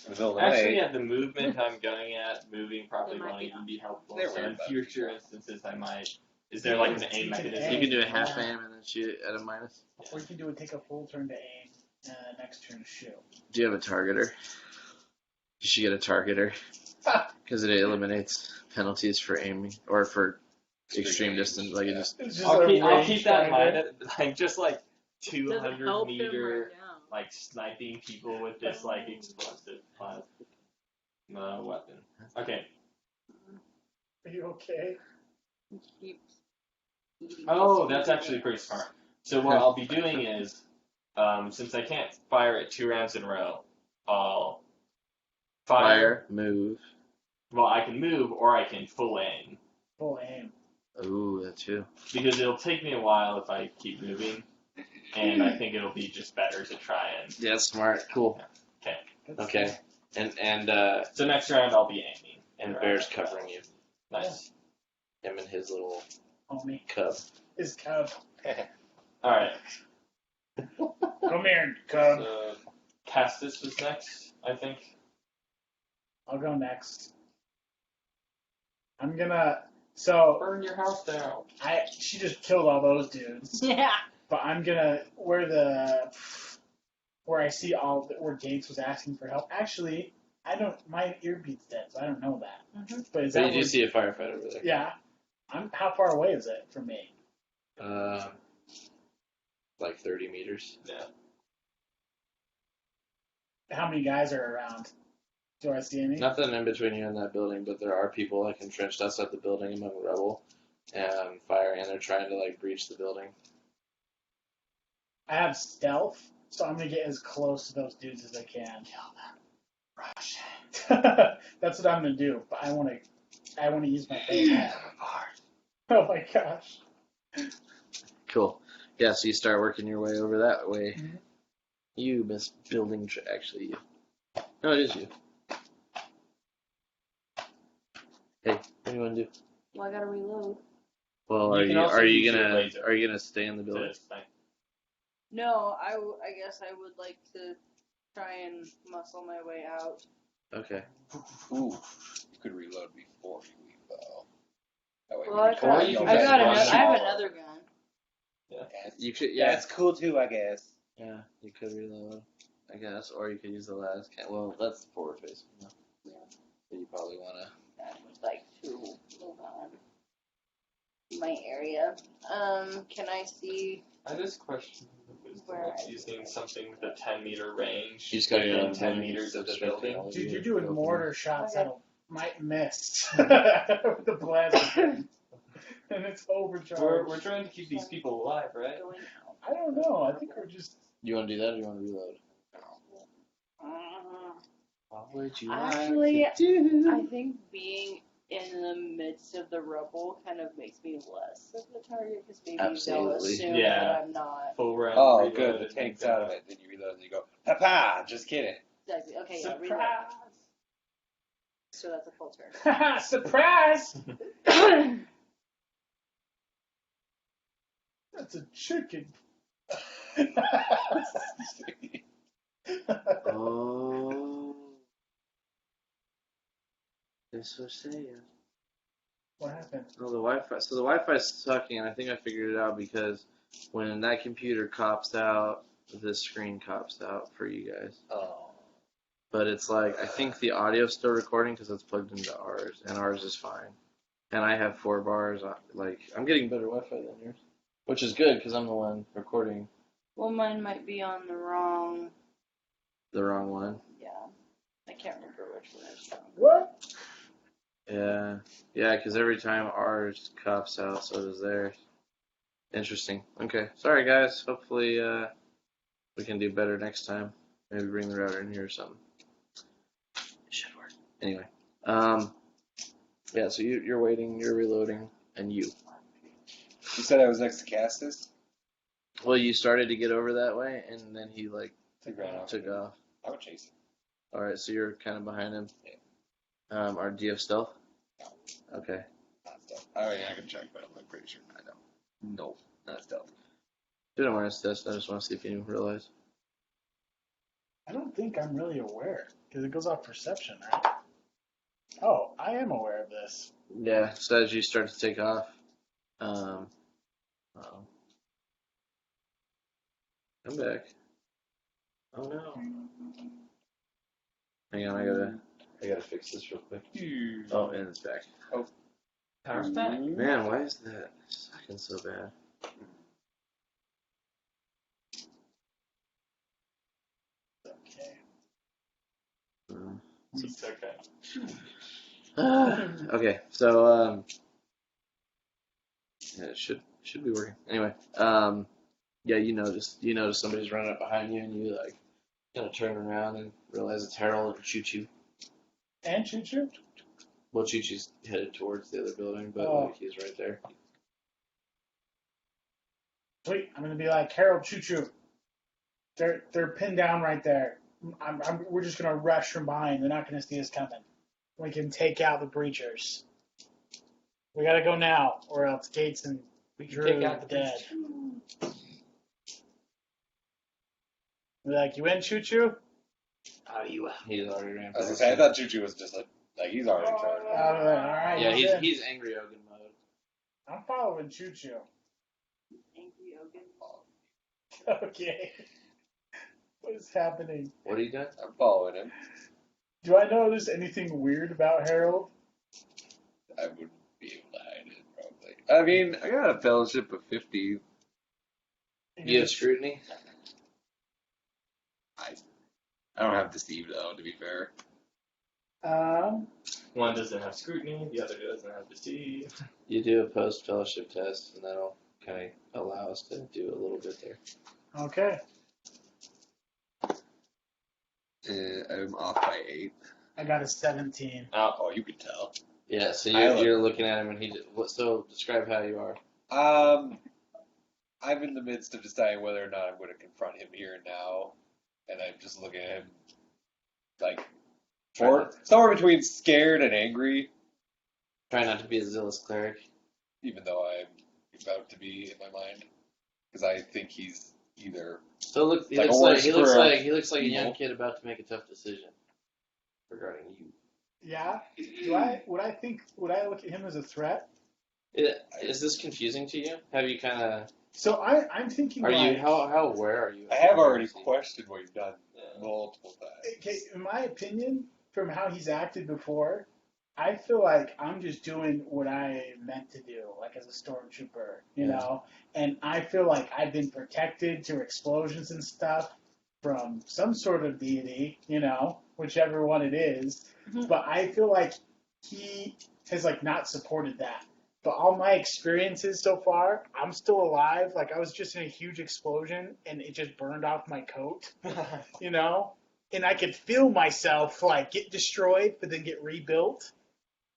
In the middle of the Actually, night. at the movement I'm gunning at, moving probably It might won't be even be helpful. They're So worried in about future instances, I might. Is there like an aim You can mechanism? You aim. can do a half Yeah. aim and then shoot at a minus. Or you can do it, take a full turn to aim, and the next turn to shoot. Do you have a targeter? You should get a targeter because it eliminates penalties for aiming or for extreme distance. Like it just It's just I'll a keep range that in mind. finder. Like just like Doesn't 200 help him meter, right now. like sniping people with this like explosive weapon. Okay. Are you okay? He keeps eating Oh, his that's food. actually pretty smart. So what I'll be doing is, since I can't fire it 2 rounds in a row, I'll fire. move. Well, I can move or I can full aim Full aim. Ooh, that too. because it'll take me a while if I keep moving, and I think it'll be just better to try and. Yeah, smart. Cool. That's Okay. And So next round I'll be aiming. and Bear's covering you. Nice. Him and his little Homie. cub. His cub. All right. Come here, cub. So Castus was next, I think. I'll go next. I'm gonna. So Burn your house down. she just killed all those dudes, Yeah. but I'm gonna where I see where Gates was asking for help. Actually, I don't. My earbeat's dead, so I don't know that. Mhm. But is But that you do where, see a firefighter over there. Yeah. How far away is it from me? Like 30 meters. Yeah. How many guys are around? Do I see any? Nothing in between you and that building, but there are people like entrenched outside the building among the rubble and fire, and they're trying to like breach the building. I have stealth, so I'm gonna get as close to those dudes as I can. Kill them. Rush. That's what I'm gonna do. But I wanna use my base. Oh my gosh. Cool. Yeah, so you start working your way over that way. Mhm. You miss building. Actually, you. No, it is you. Hey, what do you want to do? Well, I gotta reload. Well, You can also use your laser. are you gonna stay in the building? To snipe. No, I guess I would like to try and muscle my way out. Okay. Ooh, you could reload before you leave, though. That way Well, Or you can I just got run another. I have all another gun. You could. Yeah. That's cool too, I guess. Yeah. You could reload, I guess, or you could use the last. Well, that's forward facing. No. Yeah. So you probably wanna. I would like to move on my area. Can I see? I just question the wisdom Where of I- using something with a 10-meter range You just gotta within go 10 meters of the building. Dude, you're doing mortar shots Okay. that might miss with the plasma. And it's overcharged. We're trying to keep these people alive, right? Going out. I don't know. I think we're just. You want to do that, or you want to reload? What would you Actually, like to do? I think being in the midst of the rubble kind of makes me less of the target because maybe they'll Absolutely. assume Yeah. that I'm not. Full round. Oh, reload good. and The tank's then out of it. Then you reload and you go, ha-ha, just kidding. Exactly. Okay, yeah, reload. Surprise! So that's a full turn. Surprise! That's a chicken. Oh. This was saying. What happened? Oh, the Wi-Fi. So the Wi-Fi's sucking, and I think I figured it out because when that computer cops out, this screen cops out for you guys. Oh. But it's like, I think the audio's still recording because it's plugged into ours, and ours is fine. And I have 4 bars. Like, I'm getting better Wi-Fi than yours, which is good because I'm the one recording Well, mine might be on the wrong. the wrong one. Yeah, I can't remember which one it's from. What? Yeah, because every time ours cops out, so does theirs. Interesting. Okay, sorry guys. Hopefully we can do better next time. Maybe bring the router in here or something. It should work. Anyway, yeah. So you're waiting, you're reloading, and you. You said I was next to Castus? Well, you started to get over that way, and then he like Took off. I would chase him. All right, so you're kind of behind him. Yeah. Or do you have stealth? No. Okay. Not stealth. I mean, I can check, but I'm pretty sure I don't. No, not stealth. Do an awareness test. I just want to see if you realize. I don't think I'm really aware because it goes off perception, right? Oh, I am aware of this. Yeah. So as you start to take off, come back. Oh no. Hang on, I gotta fix this real quick. Oh, and it's back. Power's back. Man, why is that sucking so bad? Okay. It's okay. Okay, so yeah, it should be working. Anyway, yeah, you notice somebody's running up behind you, and you like kind of turn around and realize it's Harold and Choo Choo. And Choo Choo? Well, Choo Choo's headed towards the other building, but Oh. like he's right there. Sweet. I'm gonna be like, Harold, Choo Choo. They're pinned down right there. We're just gonna rush from behind. They're not gonna see us coming. We can take out the breachers. We gotta go now, or else Gates and Drew take out the dead. We're like, you in, Choo Choo? Oh, you out. He's already ran I was gonna past say, I you. thought Juju was just like he's already All trying. right. Yeah, he's in. he's angry Ogun mode. I'm following Choo Choo. Angry Ogun. Okay. What is happening? What are you doing? I'm following him. Do I notice anything weird about Harold? I wouldn't be able to hide it, probably. I mean, I got a fellowship of 50. You have scrutiny? I don't have deceive though, to be fair. One doesn't have scrutiny, the other doesn't have deceive. You do a post fellowship test, and that'll kind of allow us to do a little bit there. Okay. I'm off by 8. I got a 17. Oh, you can tell. Yeah, so I you're looking at him, and so describe how you are. I'm in the midst of deciding whether or not I'm going to confront him here and now, and I'm just looking at him like somewhere between scared and angry, Try not to be a zealous cleric. even though I'm about to be in my mind, because I think he's either. So he looks like a young kid about to make a tough decision regarding you. Yeah? Would I look at him as a threat? Is this confusing to you? Have you kind of? So I'm thinking Are like, you how aware are you? I have already questioned what you've done multiple times. okay, in my opinion, from how he's acted before, I feel like I'm just doing what I meant to do, like as a stormtrooper, you know? And I feel like I've been protected through explosions and stuff from some sort of deity, you know, whichever one it is. Mhm. But I feel like he has like not supported that. But all my experiences so far, I'm still alive. Like I was just in a huge explosion and it just burned off my coat, you know? And I could feel myself like get destroyed, but then get rebuilt.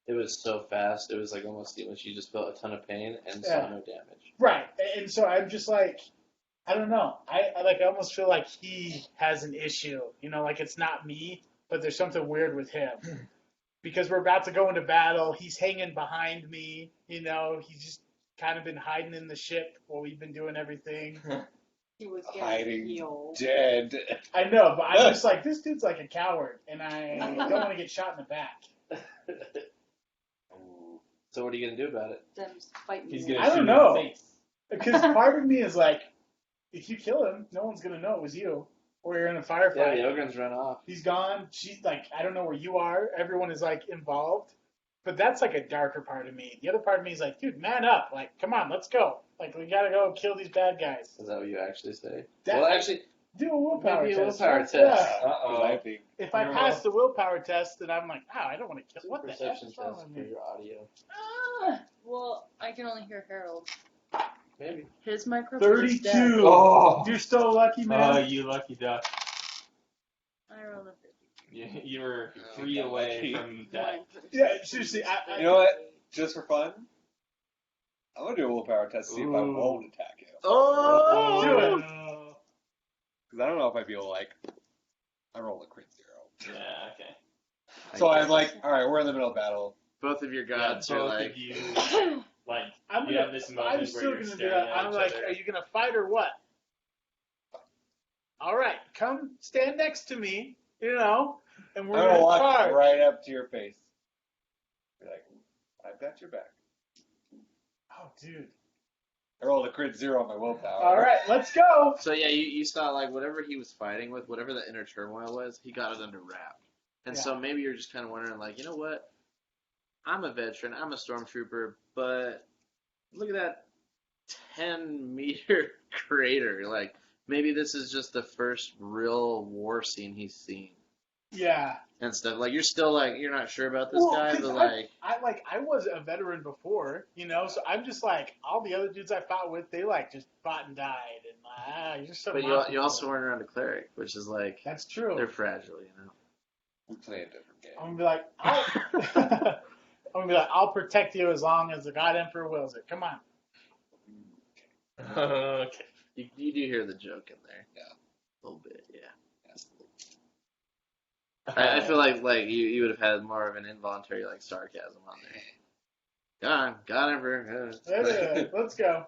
It was so fast. It was like almost seamless. You just felt a ton of pain and saw Yeah. no damage. Right. And so I'm just like, I don't know. I almost feel like he has an issue. You know, like it's not me, but there's something weird with him. Because we're about to go into battle. He's hanging behind me. You know, he's just kind of been hiding in the ship while we've been doing everything. He was Hiding healed. dead. I know, but I'm just like, this dude's like a coward, and I don't want to get shot in the back. So what are you gonna do about it? Then fight me. He's gonna I don't shoot know. in the face. Because part of me is like, if you kill him, no one's gonna know it was you, or you're in a firefight. Yeah, the Ogrins run off. He's gone. She's like, I don't know where you are. Everyone is like involved. But that's like a darker part of me. The other part of me is like, dude, man up. Like, come on, let's go. Like, we gotta go kill these bad guys. Is that what you actually say? That- Well, actually, Do a willpower maybe a test. willpower right? test. Yeah. I think. If I pass the willpower test, then I'm like, oh, I don't want to kill. What the heck perception is wrong test with for me? your audio. Well, I can only hear Harold. Maybe. His microphone is dead. 32. Oh, You're so lucky, man. you lucky duck. I rolled a 50. You were 3 away from death. Yeah, seriously. You know what? Just for fun, I'm gonna do a willpower test to see if I Ooh. won't attack him. Oh! Do it. Because I don't know if I'd be able to, like, I rolled a crit 0. Yeah, okay. So I'm like, alright, we're in the middle of battle. Both of your Yeah, gods are both like, of you, like, I'm you gonna. have this moment I'm where still you're gonna do staring that. at I'm each like, other. are you gonna fight or what? All right, come stand next to me. You know, and we're I'm gonna gonna walk charge. right up to your face. Be like, I've got your back. Oh, dude. I rolled a crit 0 on my willpower. All right, let's go. so yeah, you saw like whatever he was fighting with, whatever the inner turmoil was, he got it under wrap. And so maybe you're just kind of wondering, like, you know what? I'm a veteran, I'm a stormtrooper, but look at that 10-meter crater. Like, maybe this is just the first real war scene he's seen Yeah. and stuff. Like, you're still like, you're not sure about this Well, guy, 'cause but like, I was a veteran before, you know, so I'm just like all the other dudes I fought with, they like just fought and died, and you're so. but you also weren't around a cleric, which is like, That's true. they're fragile, you know. We play a different game. I'm gonna be like, I'll protect you as long as the God Emperor wills it. Come on. Okay. You do hear the joke in there. Yeah. A little bit, yeah. I feel like you would have had more of an involuntary like sarcasm on there. God Emperor. Let's go,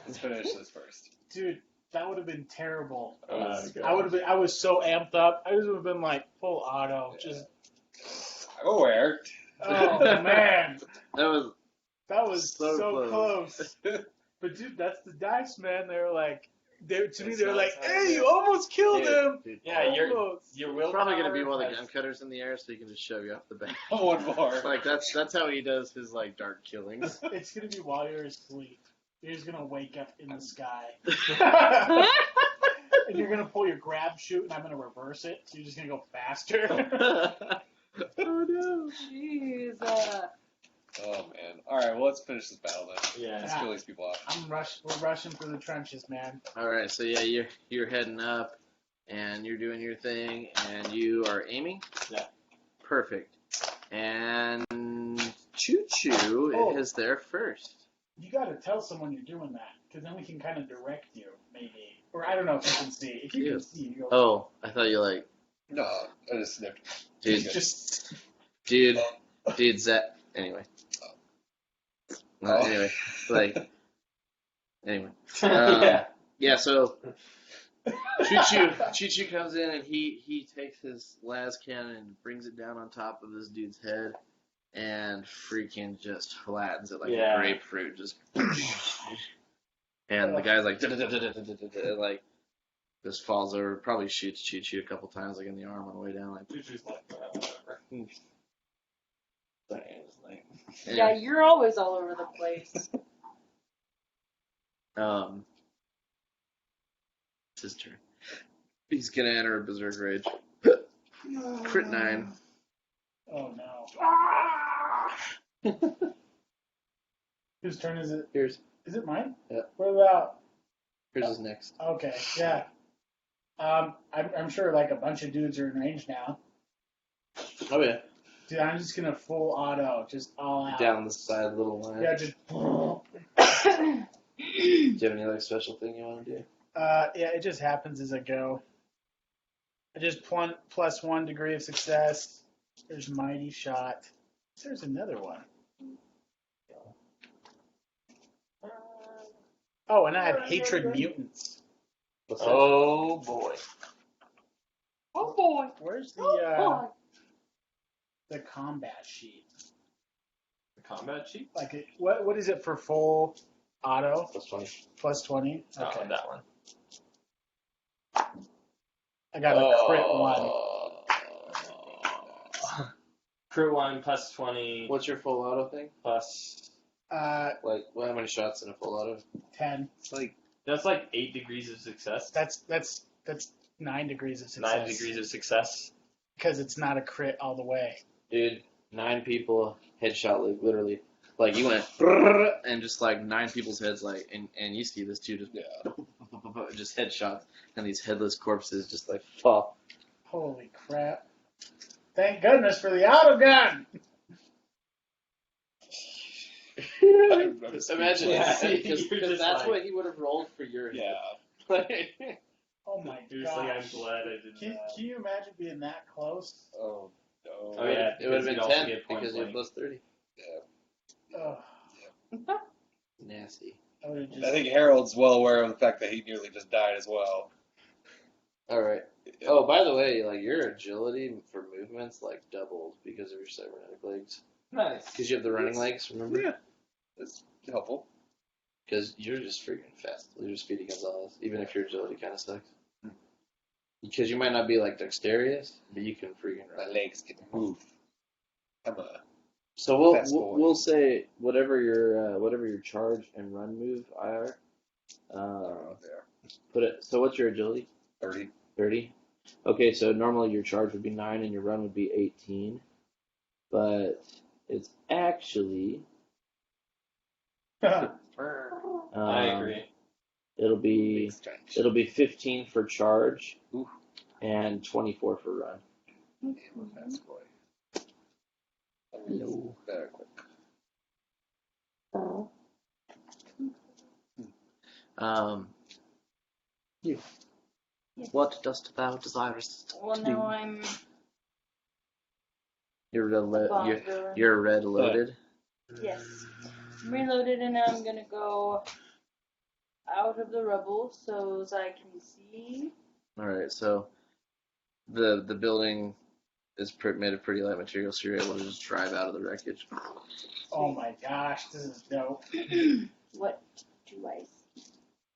Let's finish this first. dude. That would have been terrible. God. I was so amped up. I would have been like full auto. Just I'm aware. oh man, That was that was So so close. close. But dude, that's the dice, man. They were like, to me, It's they were not like, so hey, good. you almost killed him. dude. Yeah, Almost. your It's willpower. probably gonna be while the has- gun cutter's in the air, so he can just shove you off the back. One more. Like that's how he does his like dark killings. It's gonna be while you're asleep. You're just gonna wake up in the sky, and you're gonna pull your grab shoot, and I'm gonna reverse it. So you're just gonna go faster. Oh no! Jeez. Oh man. Alright, well let's finish this battle then. Yeah. Let's kill these people off. We're rushing through the trenches, man. All right, so yeah, you're heading up, and you're doing your thing, and you are aiming. Yeah. Perfect. And Choo Choo Oh. is there first. You gotta tell someone you're doing that, because then we can kind of direct you, maybe. Or I don't know if you can see. If you Yeah. can see, you go. Oh, I thought you like, No, I just snipped. dude, Just dude, Zach. Anyway. Anyway, like, anyway. Yeah, so Choo Choo comes in and he takes his las cannon and brings it down on top of this dude's head and freaking just flattens it like Yeah. a grapefruit, just. And the guy's like, like, just falls over, probably shoots Choo Choo a couple times, like in the arm on the way down, like. Choo-choo's like, whatever. Yeah, you're always all over the place. It's his turn. He's gonna enter a berserk rage. Crit 9. oh no. Whose turn is it? Here's Is it mine? Yeah. What about? his next. Okay, yeah. I'm sure like a bunch of dudes are in range now. Oh yeah. Dude, I'm just gonna full auto, just all out. Down the side little line. Yeah, just. Do you have any like special thing you want to do? Yeah, it just happens as I go. I just plus 1 degree of success. There's mighty shot. There's another one. Oh, and I have hatred mutants. What's that? Oh boy. Oh boy. Where's Oh the combat sheet? The combat sheet? Like, what is it for full Auto Plus 20. plus 20. Oh, Okay. that one. I got a crit one. Crit 1 plus 20 What's your full auto thing? plus. Like, well, how many shots in a full auto? 10. It's like That's like 8 degrees of success. That's 9 degrees of success. 9 degrees of success. Because it's not a crit all the way. Dude, 9 people headshot, like, literally. Like, you went, brrr, and just, like, 9 people's heads, like, and you see this too, just headshots, and these headless corpses just, like, fall. Holy crap. Thank goodness for the auto gun! Just imagine, Yeah, because you're just that's like- what he would have rolled for your head. yeah. Like, Oh my You're just like, I'm gosh. glad I did Can that. you imagine being that close? Oh no. Oh, yeah. it would have because been you'd also 10 get point because you're blank. plus 30. Ugh. Nasty. I would have just. I think Harold's well aware of the fact that he nearly just died as well. All right. Oh, by the way, like your agility for movements like doubled because of your cybernetic legs. Nice. Because you have the running legs, remember? Yeah. It's helpful. Because you're just freaking fast. You're just Speedy Gonzalez, even if your agility kind of sucks. Because you might not be like dexterous, but you can freaking My run. legs can move. I'm a So Fast boy. we'll say whatever your charge and run move are. there. Put it. So what's your agility? 30. 30. Okay, so normally your charge would be 9 and your run would be 18, but it's actually. I um, agree. It'll be Stretch. 15 for charge, Ooh. and 24 for run. I'm a fast boy. Hello. Very quick. You. What dost thou desirest? Well, now I'm You're above you're red loaded. yes. I'm reloaded and now I'm gonna go out of the rubble so as I can see. All right, so the building is made of pretty light material, so you're able to just drive out of the wreckage. Oh my gosh, this is dope. What do I see?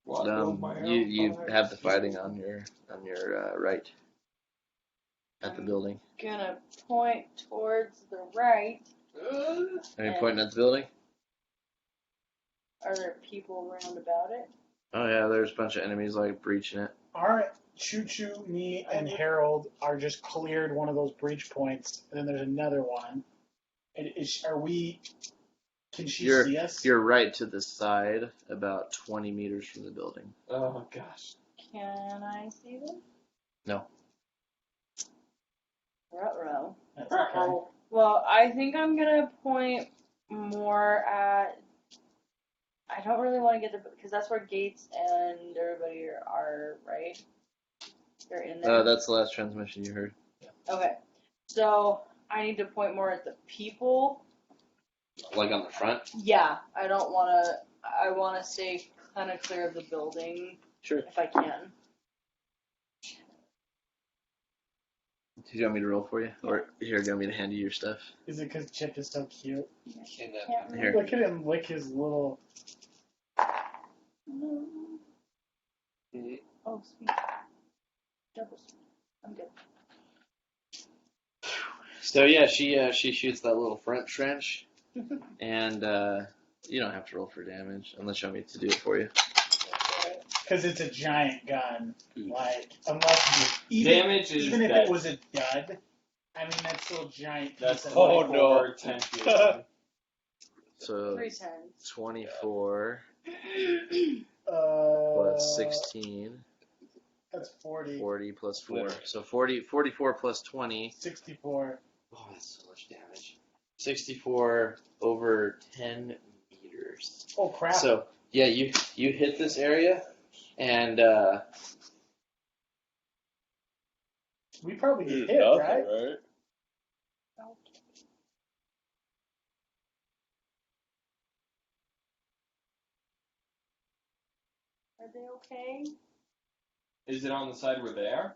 You have the fighting on your right at the building. Gonna point towards the right. Are you pointing at the building? Are there people around about it? Oh yeah, there's a bunch of enemies like breaching it. Alright, Choo Choo, me, and Harold are just cleared one of those breach points, and then there's another one. And can she see us? You're right to the side, about 20 meters from the building. Oh gosh. Can I see them? No. Ruh-roh. That's okay. Well, I think I'm gonna point more at. I don't really want to get because that's where Gates and everybody are, right? They're in there. That's the last transmission you heard. Okay, so I need to point more at the people. Like on the front? Yeah, I don't want to. I want to stay kind of clear of the building Sure. if I can. Do you want me to roll for you? Or here, do you want me to hand you your stuff? Is it because Chip is so cute? Can't Here. Look at him lick his little. No. Oh, sweet. Double sweet. I'm good. So yeah, she shoots that little front trench, and you don't have to roll for damage unless you want me to do it for you. Because it's a giant gun. Like, unless you. Damage is Even if dead. it was a dud, I mean, that's still a giant That's piece of Oh, like, no. 10 feet. So 3 times. 24 Uh, plus 16, That's 40. 40 plus 4. So 44 plus 20. 64. Oh, that's so much damage. 64 over 10 meters. Oh, crap. So yeah, you hit this area, and we probably get hit, Nothing, right? right? Are they okay? Is it on the side where they are?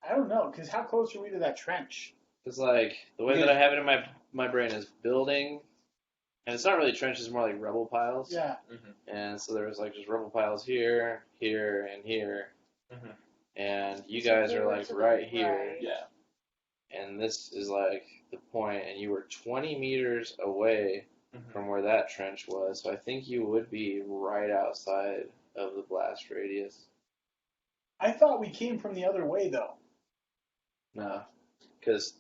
I don't know, because how close are we to that trench? it's like the way that I have it in my brain is building, And it's not really trenches, more like rubble piles. Yeah. And so there was like just rubble piles here, here, and here. Mhm. And you So guys they are were like to the right here. right. Yeah. And this is like the point, and you were 20 meters away Mhm. from where that trench was. So I think you would be right outside of the blast radius. I thought we came from the other way though. No, because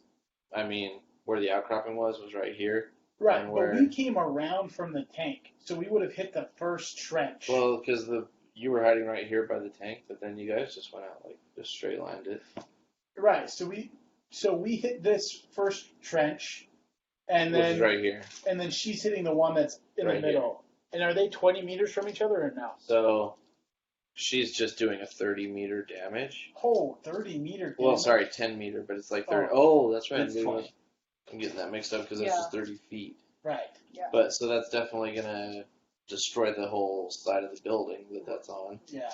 I mean, where the outcropping was right here. Right, And but where- we came around from the tank, so we would have hit the first trench. Well, because you were hiding right here by the tank, but then you guys just went out, like just straight lined it. Right, so we hit this first trench, and Which then is right here. and then she's hitting the one that's in Right the middle. And are they 20 meters from each other or no? So she's just doing a 30-meter damage. Oh, 30-meter. Well, damage. sorry, 10-meter, but it's like 30. Oh, that's right. It's 20. I'm getting that mixed up because this Yeah. is 30 feet. Right. But so that's definitely gonna destroy the whole side of the building that's on. Yeah.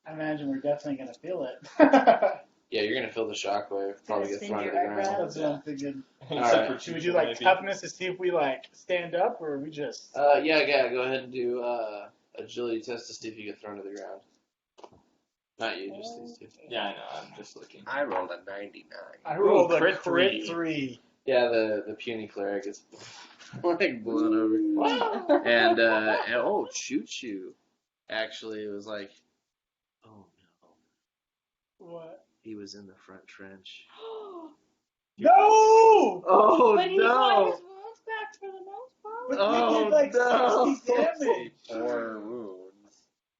I imagine we're definitely gonna feel it. Yeah, you're gonna feel the shockwave. Probably get sting thrown to your the ground. eyebrows. That's what I'm thinking. Except for Should we Chuchu, do like maybe. toughness to see if we like stand up, or we just? Yeah. Go ahead and do agility test to see if you get thrown to the ground. Not you, just these two. Yeah, I know. I'm just looking. I rolled a 99. I rolled a crit crit three. 3. Yeah, the puny cleric is like blown over. And oh, Choo Choo. Actually, it was like, oh no, What? he was in the front trench. No! Oh But he got no! his wounds back for the most part. But Oh, we did like no. 60 damage. 4 wounds.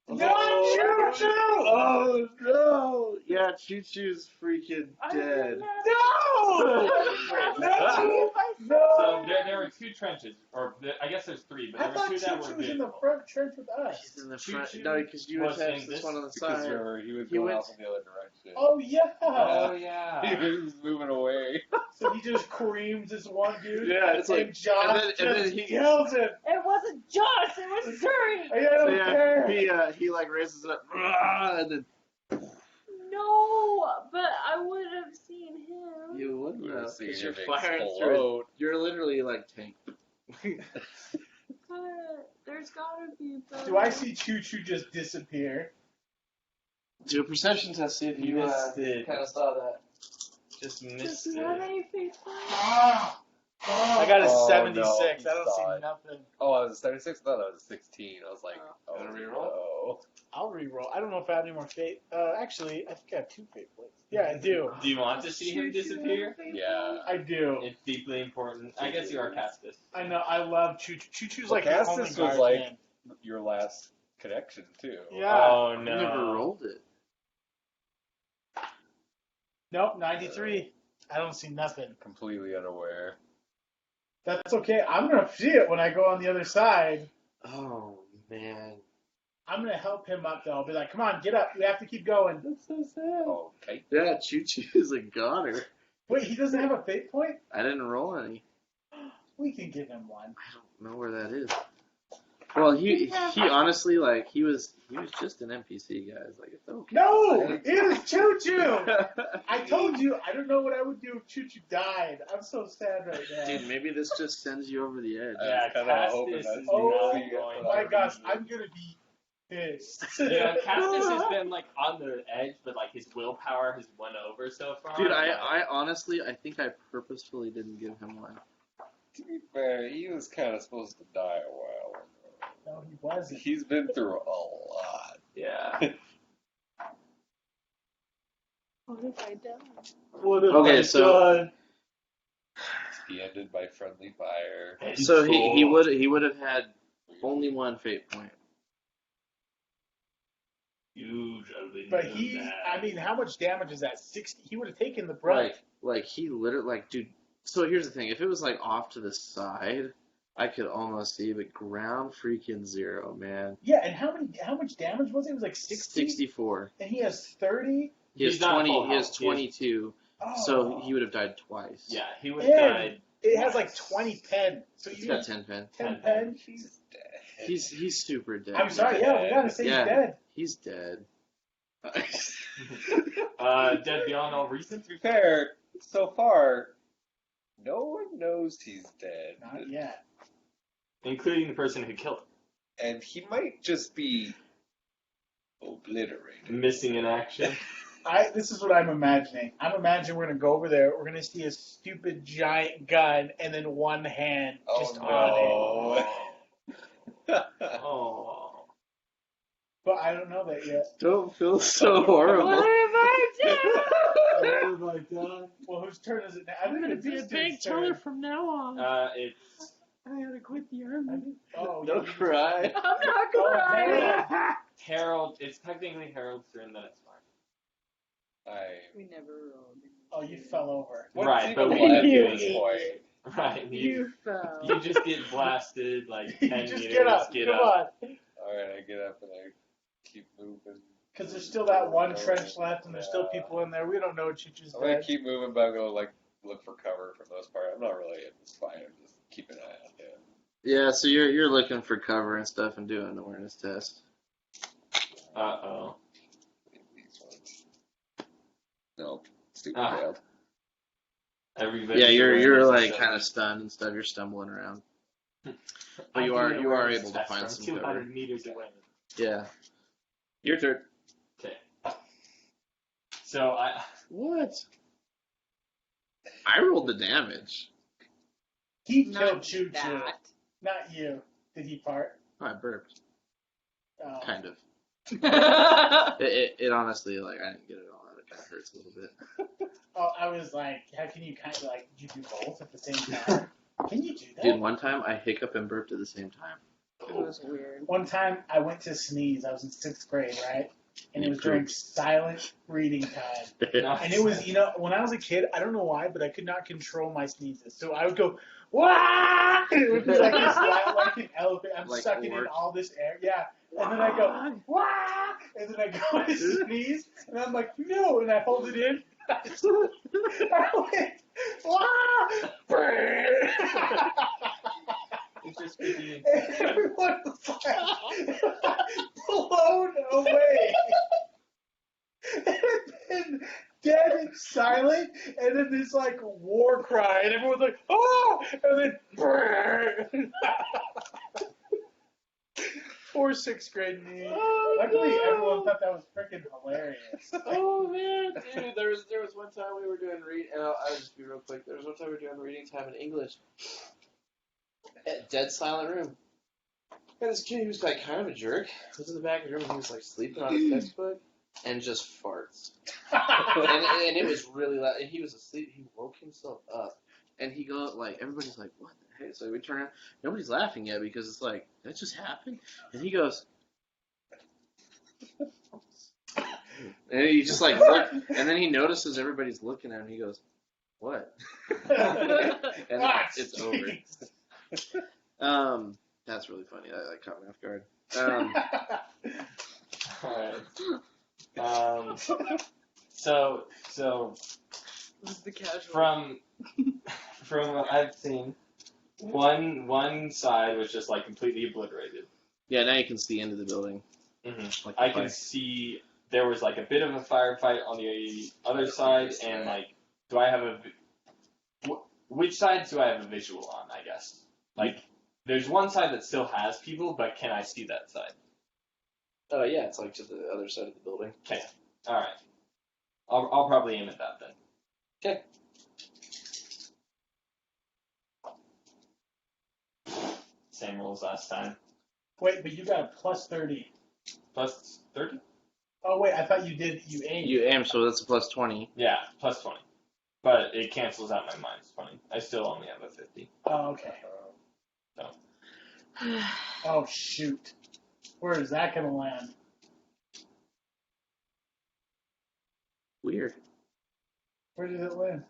No, Choo Choo! Oh no! Yeah, Choo Choo's freaking I dead. remember. No! No! So there were two trenches, or I guess there's three, but I there were thought two that Choo were Choo was in the visible. front trench with us. He's in the Choo front. Choo No, because you was attached in this this one on the Because side. remember, he was He going went- off in the other direction. Oh yeah. Oh yeah. He was moving away. So he just creams this one dude. Yeah, it's like, and Josh and then just he- kills him. It wasn't Josh, it was Zuri. I don't care. he like raises it up, and then No, but I would have seen him. you wouldn't You know, were seeing because you're him firing through. explode. You're literally like tank. But there's gotta be better. Do I see Choo Choo just disappear? Do a perception test, see if You missed it. kind of saw that. Just Does missed he have it. any faith points? Ah! I got a Oh, 76. no, I don't saw see it. nothing. Oh, I was 36? I thought I was 16. I was like, Oh. oh, Wanna reroll? no. I'll re-roll. I don't know if I have any more fate. Actually, I think I have 2 fate points. Yeah, I do. Do you want to see him disappear? Yeah. I do. It's deeply important. I guess you are Castus. I know. I love Choo Choo. Choo Choo's Well, like the Castus only was guard like- man. Your last connection, too. Yeah. Oh I no. never rolled it. Nope, 93. I don't see nothing. Completely unaware. That's okay. I'm gonna see it when I go on the other side. Oh man. I'm gonna help him up though. I'll be like, come on, get up. We have to keep going. That's so sad. Oh, okay. Yeah, Choo Choo's a goner. Wait, he doesn't have a fate point? I didn't roll any. We can give him one. I don't know where that is. Well, he honestly, like, he was just an NPC, guys. Like, it's okay. No, it is Choo Choo. I told you, I don't know what I would do if Choo Choo died. I'm so sad right now. Dude, maybe this just sends you over the edge. Yeah, kinda Castus hoping is that's- Oh not see it, going my to gosh, be- I'm gonna be pissed. Yeah, Castus has been like on the edge, but like his willpower has won over so far. Dude, I honestly, I think I purposefully didn't give him one. To be fair, he was kind of supposed to die a while ago. No, he wasn't. He's been through a lot. Yeah. What if I die? What have Okay, I so- done? He ended by friendly fire. So he would have had only one fate point. Usually. But he, I mean, how much damage is that? 60. He would have taken the brunt. Like he literally, like, dude. So here's the thing: if it was like off to the side, I could almost see, but ground freaking zero, man. Yeah, and how much damage was it? It was like 60. 64. And he has 30. He has He's not 20. full He has health. 22. Oh. So he would have died twice. Yeah, he would have And died. it has like 20 pen. So He's you got 10 pen. 10 pen. He's dead. He's super dead. I'm sorry. Yeah, we gotta say Yeah. he's dead. He's dead. Dead beyond all reason. To be fair, so far, No one knows he's dead. Not yet. Including the person who killed And he might just be obliterated. him. Missing in action. This is what I'm imagining. I'm imagining we're gonna go over there. We're gonna see a stupid giant gun and then one hand just on it. Oh. But I don't know that yet. Don't feel so horrible. What have I done? Oh my god. Well, whose turn is it now? I I'm think gonna it's be a this big dude's killer turn. from now on. It's I gotta quit the army. Oh, Don't yeah. cry. I'm not Oh, crying. man. Harold. It's technically Harold's turn, then it's fine. We never rolled. Oh, you fell over. What's Right, even but we- left You at this point? Right. You fell. You just get blasted like 10 Just meters. get up. Come on. Alright, I get up and I keep moving. Because there's still that one trench left, and there's still people in there. We don't know what you just I'm gonna did. keep moving, but I'm gonna like look for cover for the most part. I'm not really in this fight. I'm just keeping an eye out there. Yeah, so you're looking for cover and stuff and doing an awareness test. Uh-oh. These ones. No, stupid Ah. failed. Everybody. Yeah, you're like kind of stunned and stuff. You're stumbling around. But you are able to find some 200 cover. meters away. Yeah. Your turn. Okay. So What? I rolled the damage. He Not killed Choo Choo. that. Not you. Did he part? I burped. Oh. Kind of. It honestly, like, I didn't get it all out. It kind of hurts a little bit. Oh, I was like, how can you kind of like, did you do both at the same time? Can you do that? Dude, one time I hiccup and burped at the same time. It was weird. One time I went to sneeze. I was in 6th grade, right? And it was during silent reading time. And it was, when I was a kid, I don't know why, but I could not control my sneezes. So I would go, wah! And it would be like this loud, like an elephant. I'm Like sucking in orc. all this air. Yeah. And then I go, wah! And then I go to sneeze. And I'm like, no. And I hold it in. I went, wah! it's just being And everyone was like, blown away. And then dead and silent, and then this like war cry, and everyone's like, oh! And then, poor 6th grade me. Luckily, everyone thought that was freaking hilarious. Oh man, dude, there was one time we were doing and I'll just be real quick. There was one time we were doing reading time in English. Dead silent room. And this kid, he was like kind of a jerk. He was in the back of the room and he was like sleeping on his textbook and just farts. and it was really loud. And he was asleep. He woke himself up. And he goes like, everybody's like, what the heck? So we turn around. Nobody's laughing yet because it's like, that just happened? And he goes, and he just like look, and then he notices everybody's looking at him. And he goes, "What?" And it's over. That's really funny. That caught me off guard. Alright. So This is the casual. from what I've seen, one side was just like completely obliterated. Yeah, now you can see into the building. Mm-hmm. Like I the can fire. see there was like a bit of a firefight on the other side, and like, do I have which side do I have a visual on? I guess like there's one side that still has people, but can I see that side? Oh yeah, it's like to the other side of the building. Okay, all right. I'll probably aim at that then. Okay. Same rules last time. Wait, but you got a plus 30. Plus 30? Oh, wait, I thought you aimed. You aim, so that's a plus 20. Yeah, plus 20. But it cancels out my minus 20. I still only have a 50. Oh, okay. Oh, shoot. Where is that going to land? Weird. Where did it land?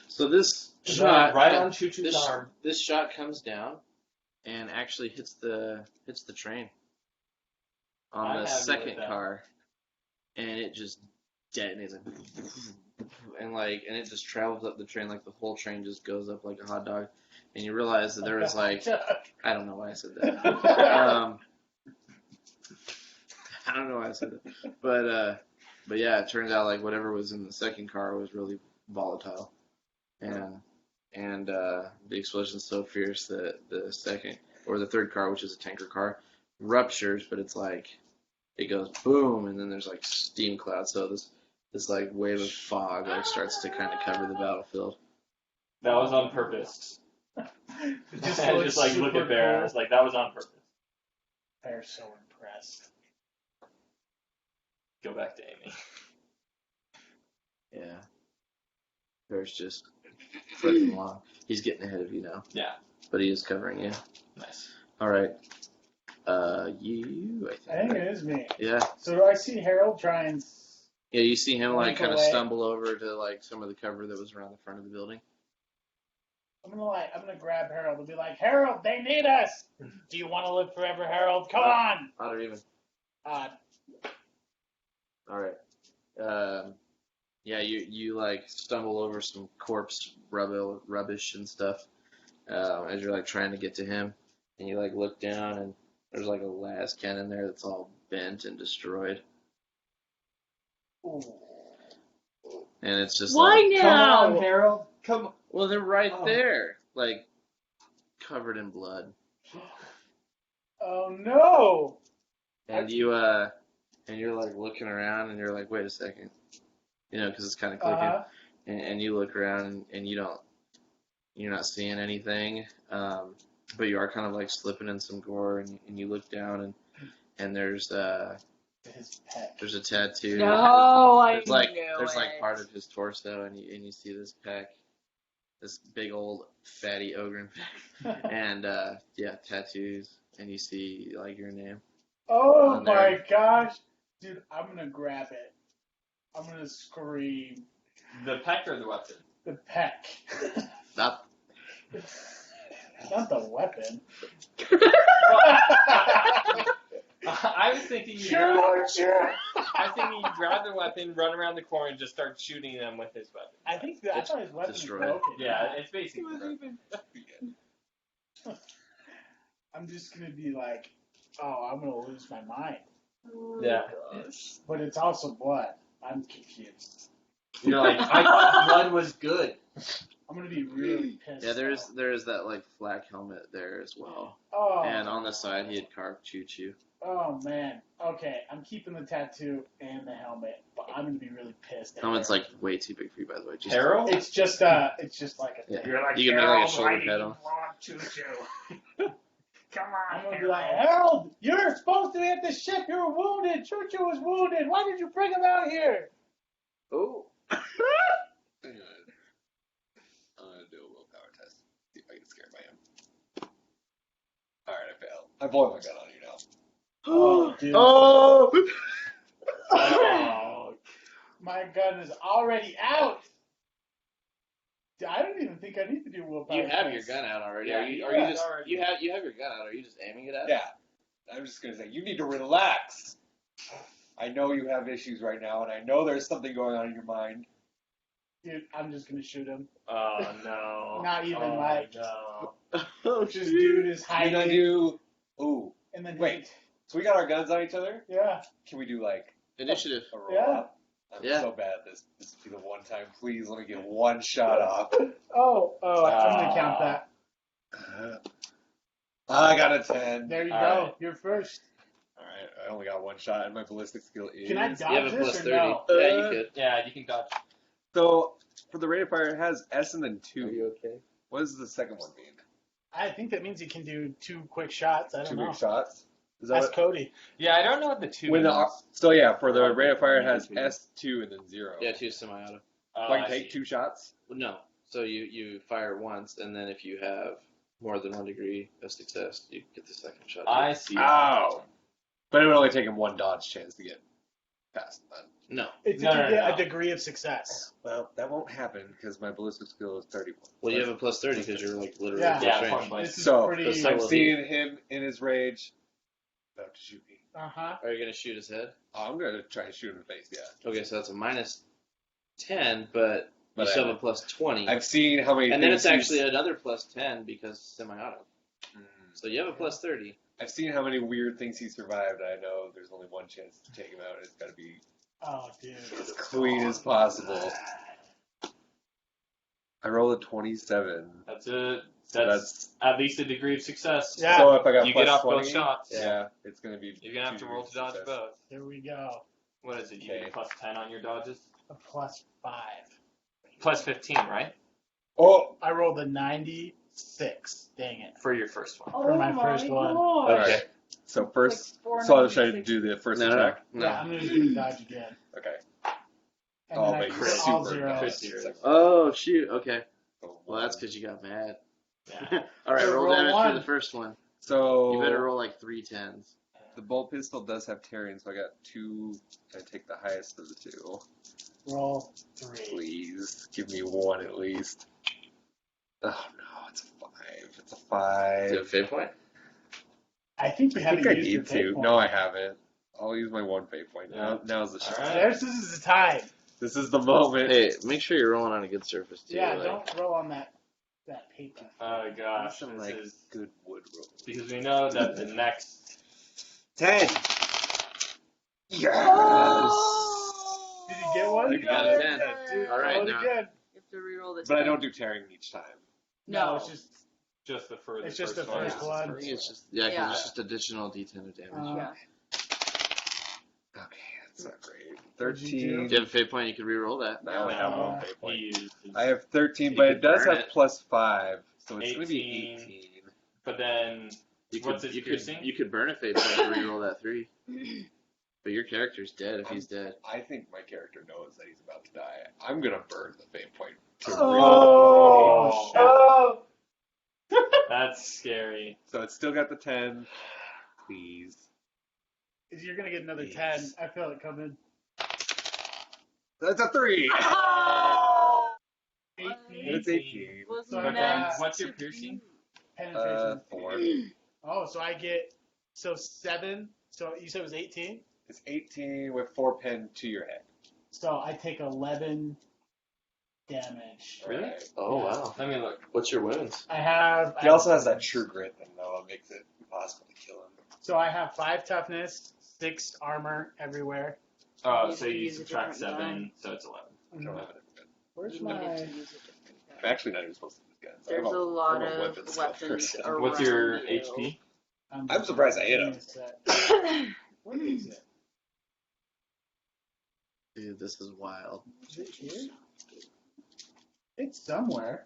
So this shot Right on Choo Choo's this, arm. this shot comes down and actually hits the train I on the have second it, car, and it just detonates like, and it just travels up the train like the whole train just goes up like a hot dog, and you realize that there was like, I don't know why I said that. I don't know why I said that, but yeah, it turns out like whatever was in the second car was really volatile, and and the explosion's so fierce that the second or the third car, which is a tanker car, ruptures, but it's like it goes boom, and then there's like steam clouds. So this like wave of fog like starts to kind of cover the battlefield. That was on purpose. Just I looks just like look super at Bear. I cool. was like, that was on purpose. Bear's so impressed. Go back to Amy. Yeah. Bear's just flipping along. He's getting ahead of you now. Yeah. But he is covering you. Nice. All right. You, I think it is me. Yeah. So do I see Harold try and... Yeah, you see him like Walk kind of away. stumble over to like some of the cover that was around the front of the building. I'm gonna grab Harold and be like, Harold, they need us. Do you want to live forever, Harold? Come on. Odd or even. Uh, All right. Yeah, you like stumble over some corpse rubbish and stuff as you're like trying to get to him, and you like look down and there's like a las cannon there that's all bent and destroyed, ooh. and it's just Why like, Come now? on, Harold. Come on. well, they're right Oh. there, like covered in blood, Oh no. and you're like looking around and you're like, wait a second, because it's kind of clicking. Uh-huh. And you look around and you're not seeing anything, but you are kind of like slipping in some gore, and you look down and there's His pet. a tattoo. No, I There's like knew there's like it. part of his torso, and you see this peck, this big old fatty ogre peck, and tattoos, and you see like your name. Oh on there. my gosh. Dude, I'm gonna grab it. I'm gonna scream. The peck or the weapon? The peck. Not Not the weapon. I was thinking you. Sure. I think you grab the weapon, run around the corner, and just start shooting them with his weapon. I thought his weapon was Destroyed. broken. Yeah, it's basically. I'm just gonna be like, oh, I'm gonna lose my mind. Yeah. But it's also blood. I'm confused. You're like, I thought blood was good. I'm gonna be really pissed. yeah. though. There's that like flak helmet there as well, Oh. and on the side he had carved Choo Choo. Oh man. Okay, I'm keeping the tattoo and the helmet, but I'm gonna be really pissed. At Helmet's Harold. like way too big for you, by the way. Just Harold? It's just like a Yeah. thing. You're like, You can make like a Harold, shoulder why do you pedal. want choo-choo? Come on, I'm gonna be Harold. like, Harold, you're supposed to be at the ship. You were wounded. Choo-Choo was wounded. Why did you bring him out here? Oh. I'm gonna do a willpower test. See if I get scared by him. Alright, I failed. I'm pulling my gun on you now. Oh, dude. Oh. Oh. My gun is already out. Dude, I don't even think I need to do willpower. You have your test. gun out already. Yeah, Are you yeah, just already. you have your gun out? Are you just aiming it at? Yeah. I'm just gonna say, you need to relax. I know you have issues right now, and I know there's something going on in your mind. Dude, I'm just gonna shoot him. Oh no. Not even oh, like- No. Oh, This dude is Can I hiding. do... Ooh. And then Wait. So we got our guns on each other? Yeah. Can we do, like, Initiative. a roll Yeah. up? I'm Yeah. so bad at this. This will be the one time. Please let me get one shot off. Oh, I'm gonna count that. I got a 10. There you All go. right. You're first. Alright, I only got one shot, and my ballistic skill is... Can I You have dodge a this plus or 30. no? Yeah, you could. Yeah, you can dodge. So, for the rate of fire, it has S and then 2. Are you okay? What does the second one mean? I think that means you can do 2 quick shots. I don't 2 know. big shots? Is that Ask what? Cody. Yeah, I don't know what the two When means. so yeah, for the rate of fire, it has S2 and then 0. Yeah, 2 semi-auto. Oh, So I can I take see. 2 shots? Well, no. So you fire once, and then if you have more than 1 degree of success, you get the second shot. I see. Oh. But it would only take him 1 dodge chance to get past that. No. It's No, if you no, get no. a degree of success. Well, that won't happen because my ballistic skill is 31. Well, you have a plus 30 because you're like literally Yeah. close Yeah, range. point blank. This is So, pretty. the I'm Well, seeing him in his rage. About to shoot me. Uh-huh. Are you gonna shoot his head? Oh, I'm gonna try and shoot him in the face, yeah. Okay, so that's a minus 10, but you But still I- have a plus 20. I've seen how many And then things it's actually he's- another plus 10 because semi-auto. So you have a plus 30. I've seen how many weird things he survived. I know there's only one chance to take him out, and it's gotta be Oh, dude. as clean as possible. I rolled a 27. That's it. So That's at least a degree of success. Yeah. So if I got You plus get off 20, both shots. yeah, it's gonna be. You're gonna have to roll to dodge success. both. Here we go. What is it? You Okay. get plus 10 on your dodges? A +5. Plus 15, right? Oh, I rolled a 96. Dang it. For your first one. For my first one. gosh. okay. So first, Like so I'll try to 496. do the first No, attack. Yeah, I'm gonna do dodge again. Okay. And Oh, then I but put you're all super zeros. Crit zeros. Oh shoot. Okay. Oh, Well, that's because you got mad. Yeah. All right, So roll roll damage one. for the first one. So You better roll like 3 10s. the bolt pistol does have tearing, so I got 2. I take the highest of the 2. Roll 3. Please give me 1 at least. Oh no, it's a 5. It's a 5. Do you have a fate point? I think we I haven't think I used your need fate to. point. No, I haven't. I'll use my 1 fate point. Now's the shot. Alright. This is the time. This is the moment. Hey, make sure you're rolling on a good surface too. Yeah, like- don't roll on that paper. Oh gosh, Some this like is good wood roll. because we know that the next 10. Yes. Did you get one? You got a 10. Dude, All right, roll it now. again. You have to reroll the But I 10. don't do tearing each time. No, No. it's just the first. It's just the one. first one. I think it's just yeah, 'cause Yeah. it's just additional D10 of damage. Yeah. Okay, that's not great. What'd you 13. If you have a fate point, you could re-roll that. I only have 1 Uh, fate He point. used his- I have 13, You but could it does burn have it. plus 5, so it's going to be 18. 18. But then You What's could, his you piercing? could you could burn a fate point to re-roll that 3. But your character's dead if he's dead. I think my character knows that he's about to die. I'm going to burn the fate point. To Oh, Oh. that's scary. So it's still got the 10. Please. You're gonna get another Jeez. 10. I feel it coming. That's a 3. Oh! 18. It's 18. Was So But next what's your to piercing? Penetration. 4. Oh, so I get 7. So you said it was 18. It's 18 with 4 pen to your head. So I take 11 damage. Really? Alright. Oh wow. Let me look. What's your wounds? I have. He also has that true grit thing, though. It makes it impossible to kill him. So I have 5 toughness, 6 armor everywhere. Oh, You so should you use a subtract different 7, line. so it's 11. I don't have it. Where's You needed my? to use a different I'm guy. actually not even supposed to use guns. There's I'm a lot I'm a of weapons weapons person. around What's your you. HP? I'm surprised I hit him. What is it? Dude, this is wild. Is it here? It's somewhere.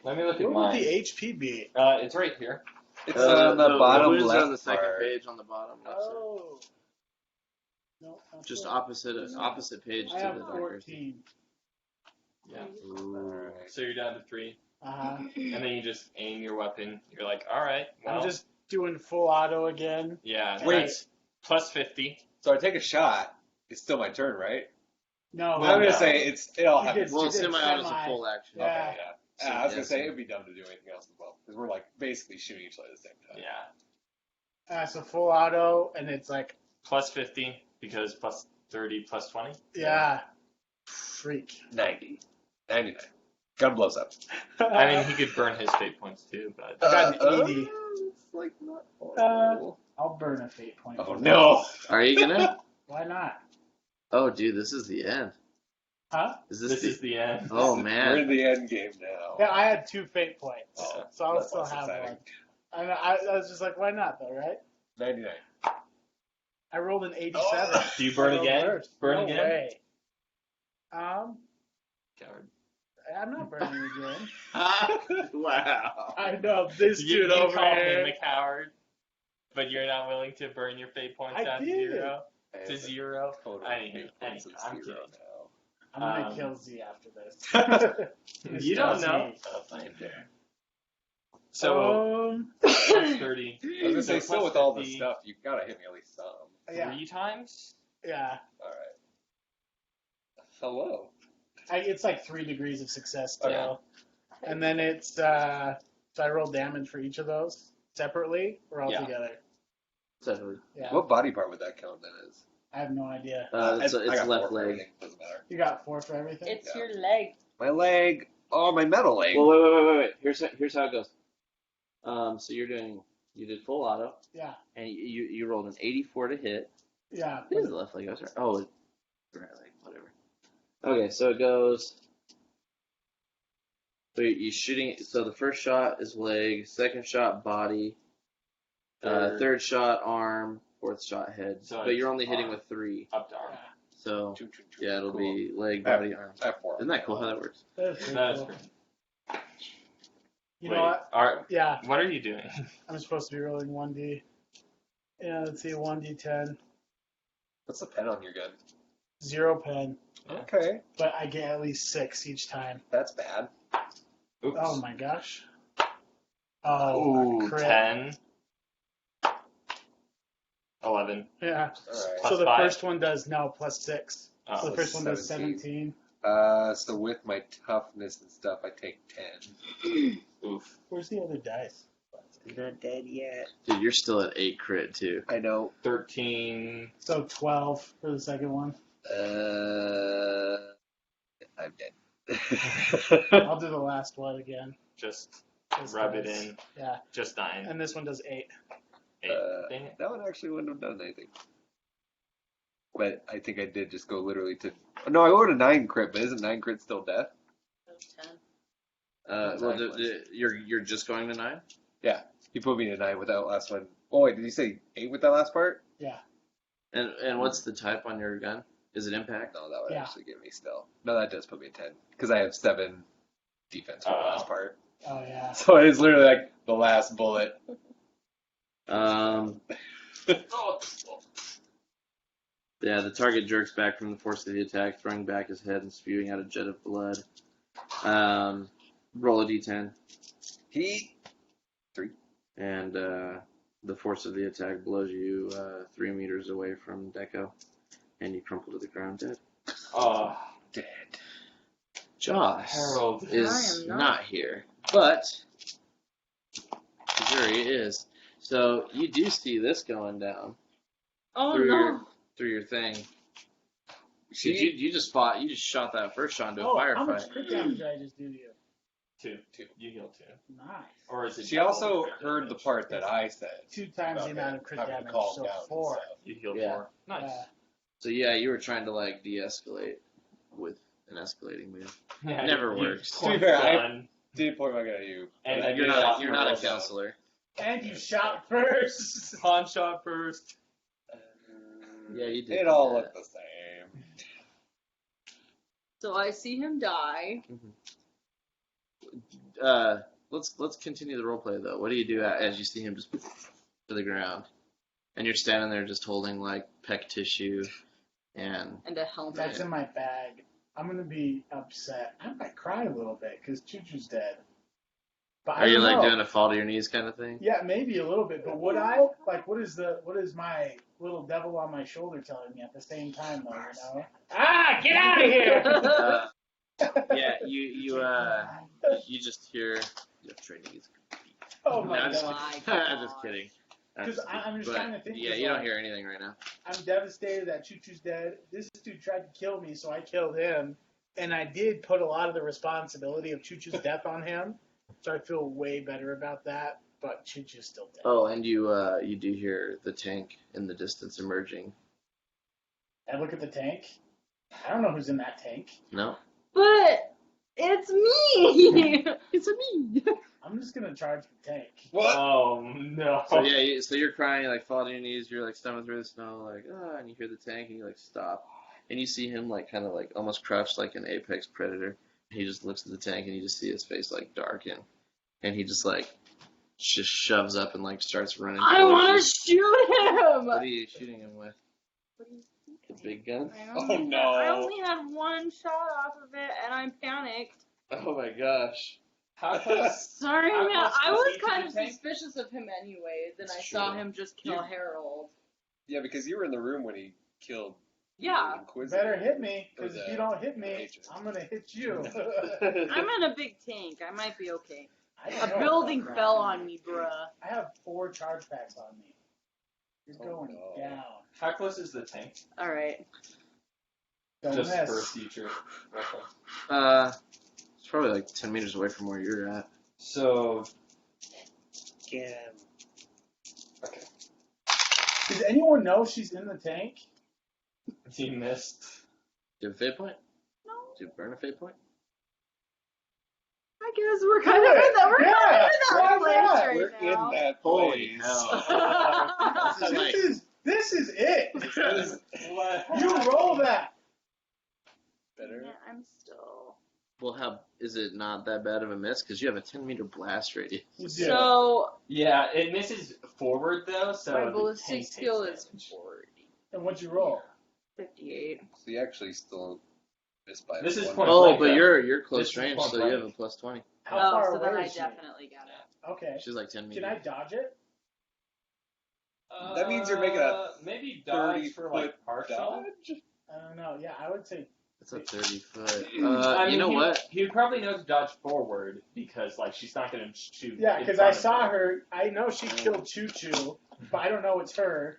Let me look at Where would mine. the HP be? It's right here. It's on the bottom wounds left are on the second part. page on the bottom left side. Oh. No, not Just there. opposite page I to have the darker. 14. Yeah. Ooh. So you're down to 3, Uh-huh. and then you just aim your weapon. You're like, all right, well, I'm just doing full auto again. yeah. Wait. That's plus 50. So I take a shot. It's still my turn, right? No, Well, I'm no. gonna say it all You happens. did- Well, you did semi-auto is a semi. full action. Yeah. Okay, yeah. So, I was yeah, gonna say so- it'd be dumb to do anything else as well because we're like basically shooting each other at the same time. Yeah. So full auto, and it's like, Plus 50 because plus 30 plus 20. yeah. Freak. 90, 99. Gun blows up. I mean, he could burn his fate points too, but I got an 80. It's like not I'll burn a fate point. Oh no! Are you gonna? Why not? Oh, dude, this is the end. Huh? Is this, this the? is the end. Oh We're man. in the end game now. Yeah, I had 2 fate points, Oh, so I'll that's still less have exciting. one. I was just like, why not though, right? 99. I rolled an 87. Oh. Do you burn I rolled again? worse. Burn No again? way. Coward. I'm not burning again. Wow. I know this You dude call over him here. a coward, but you're not willing to burn your fate points I down to did. 0. To 0. Total Anywho, fate points is I'm 0 kidding. now. I'm gonna Um, kill Z after this. You don't Z. know. I'll find there. So plus 30. I was gonna say, So still plus with all this 50, stuff, you've got to hit me at least some. Yeah, 3 times? yeah. All right. Hello. It's like 3 degrees of success still. Yeah. And then it's so I roll damage for each of those separately or all Yeah. together. Totally. Yeah. What body part would that count then as? I have no idea. It's I got 4 left for leg. everything, doesn't matter. You got 4 for everything. It's Yeah. your leg. My leg. Oh, my metal leg. Well, wait. Here's how it goes. So you did full auto, Yeah, and you rolled an 84 to hit. yeah. It is the left leg. I was right. Oh, it's right leg. Whatever. Okay, so it goes So you're shooting. So the first shot is leg, second shot body, third shot arm, fourth shot head. So but you're only hitting arm. with 3. Up to arm. So Choo, choo, choo. yeah, it'll Cool. be leg, I have- body, arm. I have 4. Isn't that cool how that works? That is pretty That is cool. pretty. You know what? Yeah, What are you doing? I'm supposed to be rolling 1d. Yeah, let's see, 1d10. What's the pen on your gun? 0 pen, Okay, but I get at least 6 each time. that's bad. Oops. Oh my gosh. Oh, Ooh, crit. 10. 11. Yeah. All So Plus the 5? first one does +6. Oh, So the first one does 17. 17. right. So with my toughness and stuff, I take 10. Oof. Where's the other dice? I'm not dead yet. Dude, you're still at 8 crit too. I know. 13. So 12 for the second one. I'm dead. I'll do the last one again. Just Just rub it because. in. Yeah. Just 9. And this one does 8. 8. Dang it. That one actually wouldn't have done anything. But I think I did just go literally to. No, I rolled a 9 crit, but isn't 9 crit still death? That's 10. Well, you're just going to 9. You put me to 9 with that last one. Oh wait, did you say 8 with that last part? Yeah. And what's the type on your gun? Is it impact? No, that would Yeah. actually give me still. No, that does put me at 10 because I have 7 defense for the last part. Oh, yeah. So it's literally like the last bullet. Yeah, the target jerks back from the force of the attack, throwing back his head and spewing out a jet of blood. Roll a d10. He 3. And the force of the attack blows you 3 meters away from Deco, and you crumple to the ground dead. Oh, Dead. Joss Harold. is I am not. not here, but Missouri is. So you do see this going down Oh through no. your thing. You just shot that first shot into a Oh, how firefight. much crit damage did I just do to you? 2. You heal 2. Nice. Or is it She double also crit heard the damage? part that I said. 2 times about the amount of crit having to damage, calm so down and 4. stuff. You heal Yeah. 4. Nice. So yeah, you were trying to like de-escalate with an escalating move. Yeah, Never you works. To be fair, I gun, Did point my gun at you. and You're you not shot you're not a first. counselor. And you shot first. Pawn shot first. Yeah, you did. It all that. looked the same. So I see him die. Let's continue the roleplay though. What do you do as you see him just to the ground, and you're standing there just holding like pec tissue, and And a helmet. That's in my bag. I'm gonna be upset. I might cry a little bit because Choo-Choo's dead. But I are you don't like know. doing a fall to your knees kind of thing? Yeah, maybe a little bit. But would I? Like, what is my little devil on my shoulder telling me at the same time, though? You know? Ah, get out of here! Yeah, you just hear training is. Oh No, my I'm just god! kidding. I'm just kidding. Because I'm just But, trying to think. Yeah, 'cause, you don't like, hear anything right now. I'm devastated that Choo-Choo's dead. This dude tried to kill me, so I killed him. And I did put a lot of the responsibility of Choo-Choo's death on him, so I feel way better about that. But Choo-Choo's still dead. Oh, and you do hear the tank in the distance emerging. I look at the tank. I don't know who's in that tank. No. But it's me. It's me. I'm just gonna charge the tank. What? Oh no. So yeah, so you're crying, like fall to your knees, you're like stumbling through the snow, like and you hear the tank, and you like stop, and you see him like kind of like almost crouched like an apex predator. He just looks at the tank, and you just see his face like darken, and he just like just shoves up and like starts running. I towards want you. to shoot him. What are you shooting him with? A big gun? I only, no. I only had one shot off of it, and I'm panicked. Oh my gosh. How close? Sorry, How man. close I was was he to kind the of tank? suspicious of him anyways, and I It's saw true. him just kill You- Harold. Yeah, because you were in the room when he killed Yeah. the Inquisitor. Better hit me, because Or if the you don't hit me, agent. I'm gonna hit you. I'm in a big tank. I might be okay. I don't A know building about that. fell on me, bruh. I have 4 charge packs on me. You're Oh, going no. down. How close is the tank? Alright. Don't Just miss. for future reference. It's probably like 10 meters away from where you're at. So Get him. okay, Does anyone know she's in the tank? he missed. Do you have a fate point? No, Do you burn a fate point? I guess we're kind of in that. We're Yeah, kind of in that why place not? right We're now. in that Holy place. hell. This is it. What? You roll that. Better. Yeah, I'm still. Well, how is it not that bad of a miss? Because you have a 10-meter blast radius. So Yeah, it misses forward though, so my the ballistic tank skill takes is damage. 40. And what'd you roll? 58. So you actually still missed by This is one. point Oh, blank, but though. you're This close is range, point so you have a blank. plus 20. How Oh, far so then away I is she? definitely got it. Okay. She's like 10 meters. Can I dodge it? That means you're making a maybe dodge 30 for like foot partial. dodge? I don't know. Yeah, I would say. That's a 30 foot. I mean, you know what? He would probably know to dodge forward because like she's not gonna shoot. Yeah, in because front I of saw her. I know she killed Choo Choo, but I don't know it's her.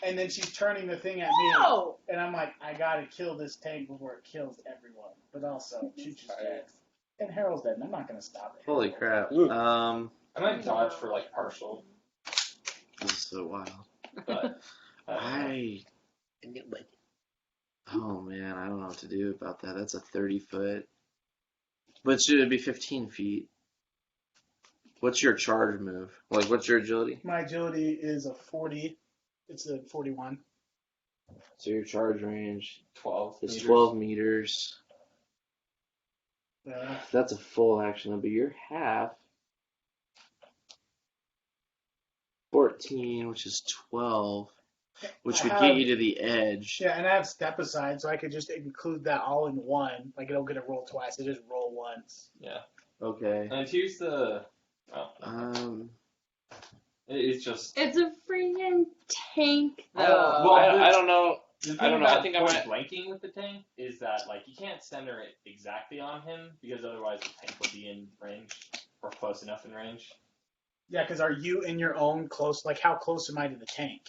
And then she's turning the thing at me, Oh! and I'm like, I gotta kill this tank before it kills everyone. But also, Choo Choo's dead, and Harold's dead. And I'm not gonna stop it. Holy crap. Ooh. I might dodge for like partial, This is so wild. but Oh man, I don't know what to do about that. That's a 30 foot. But should it be 15 feet? What's your charge move? Like, what's your agility? My agility is a 40. It's a 41. So your charge range 12. is meters. 12 meters. Yeah. That's a full action, but you're half. 14, which is 12, which would get you to the edge. Yeah, and I have step aside, so I could just include that all in one. Like, I don't get to roll twice. I just roll once. Yeah. Okay. And here's the. It's just. It's a freaking tank, though. Well, I don't know. The thing I don't know. I about think I point might. blanking with the tank is that like you can't center it exactly on him because otherwise the tank will be in range or close enough in range. Yeah, because are you in your own close? Like, how close am I to the tank?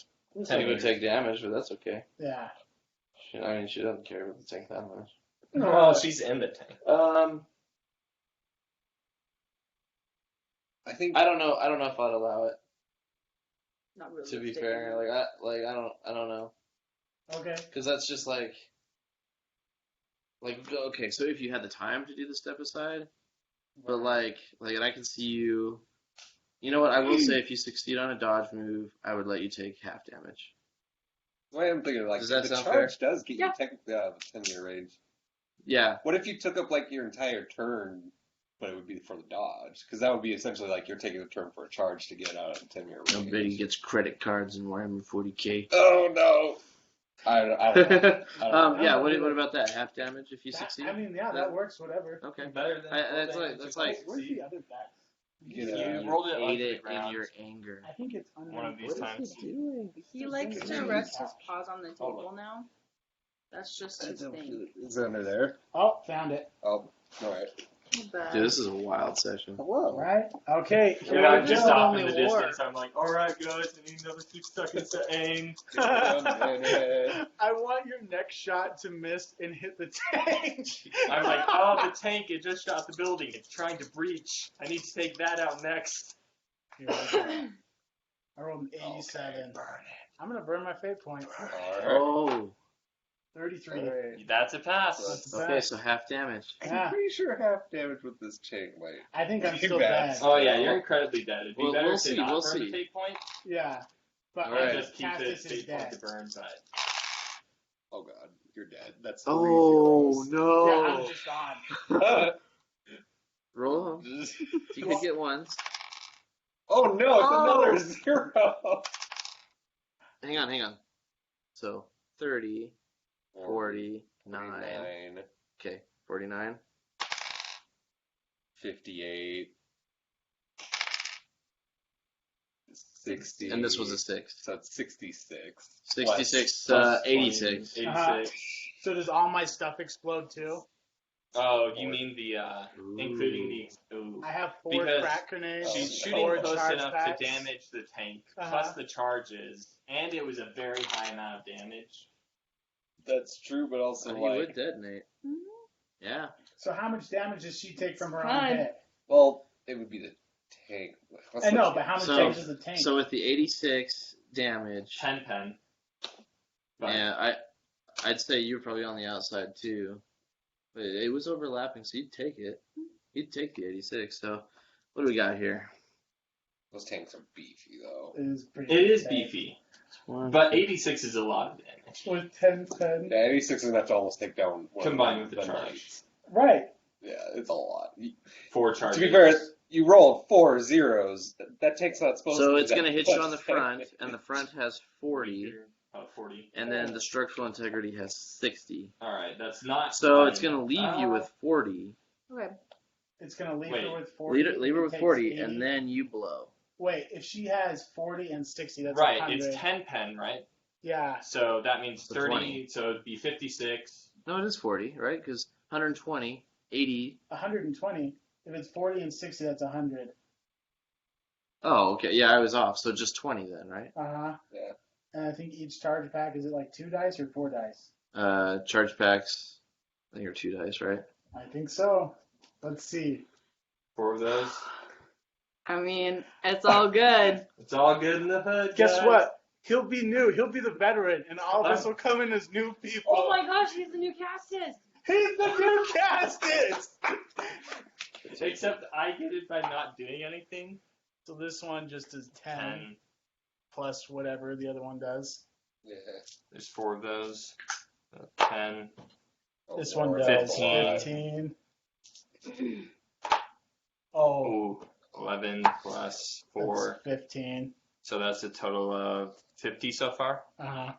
Tank would take damage, but that's okay. Yeah. She doesn't care about the tank that much. Well, she's in the tank. I think I don't know. I don't know if I'd allow it. Not To be realistic. fair, I don't know, Okay. because that's just like okay. So if you had the time to do the step aside, but like and I can see you. You know what? I will say if you succeed on a dodge move, I would let you take half damage. I am thinking like Does that the sound charge does get Yeah. you technically out of a 10-meter range. Yeah. What if you took up like your entire turn, but it would be for the dodge? Because that would be essentially like you're taking a turn for a charge to get out of a 10-meter range. Nobody gets credit cards in Warhammer 40K. Oh no! I don't know. I don't know. Yeah. What about that? Half damage if you succeed. I mean, yeah, that works, whatever. Okay. Better than. That's like Where's the other back? You You know, rolled it ate onto the it in ground. your anger. I think it's under One of these times. He likes to rest his paws on the table now. That's just his thing. Is it under there? Oh, found it. Oh, all right. Dude, this is a wild session. Hello. Right? Okay. And Here I we just go. stop in the Only war. distance. I'm like, all right, guys, I need another 6 seconds to aim. I want your next shot to miss and hit the tank. I'm like, oh, the tank, it just shot the building. It's trying to breach. I need to take that out next. Here we go. I rolled an 87. I'm going to burn my fate point. Oh. 33. That's a pass. That's a Okay, bad. so half damage. I'm Yeah. pretty sure half damage with this chain might. I think I'm Big still bad. dead. Oh, yeah, you're incredibly dead. It'd be Well, better we'll if they see, not we'll burn the see. fate point. Yeah. But All And right. just keep the Castus is fate point dead. to burn, but. Oh god, you're dead. That's Oh Yeah, no! I'm just on. Roll them. You could get ones. Oh no, it's another 0. Hang on. So 30, 49. Okay, 49. 58. 60. And this was a 6. So it's 66. 66, Plus 86. 86. Uh-huh. So does all my stuff explode too? Oh, you mean the, including the. Ooh. I have 4 Because crack grenades. She's Oh, shooting 4 close charge enough packs. to damage the tank, Uh-huh. plus the charges, and it was a very high amount of damage. That's true, but also So he like, would detonate. Yeah. So how much damage does she take from her own Fine. hit? well, it would be the tank. I know, but how much So- damage does the tank? So with the 86 damage, 10 pen. But yeah, I'd say you're probably on the outside too. But it was overlapping, so you'd take it. He'd take the 86. So what do we got here? Those tanks are beefy though. It is pretty. It is insane. beefy, One, but 86 is a lot of damage. With 10. Yeah, 86 is enough to almost take down one Combined of with the charge. knights. Right. Yeah, it's a lot. 4 charges. To be fair, you roll 4 zeros. That tank's not supposed to. So do it's that going to hit you on the much. front, and the front has 40, 40. and then the structural integrity has 60. Alright, that's not. So fine. it's going to leave you with 40. Okay. It's gonna leave Wait. her with 40. Leave her it with takes 40, 80. and then you blow. Wait, if she has 40 and 60, that's Right, 100. it's 10 pen, right? Yeah. So that means So 30, 20. so it'd be 56. No, it is 40, right? Because 120, 80. 120. If it's 40 and 60, that's 100. Oh, okay. Yeah, I was off. So just 20 then, right? Uh-huh. Yeah. And I think each charge pack, is it like 2 dice or 4 dice? Charge packs, I think are 2 dice, right? I think so. Let's see. 4 of those. I mean, it's all good. It's all good in the hood. Guess guys. what? He'll be new. He'll be the veteran, and all of us will come in as new people. Oh my gosh, he's the new Castus. He's the new Castus! Except I get it by not doing anything. So this one just is 10 10. plus whatever the other one does. Yeah. There's 4 of those. 10. Oh, This one Lord. does 15. 15. Oh, Ooh, 11 plus 4. that's 15. So that's a total of 50 so far. Uh-huh.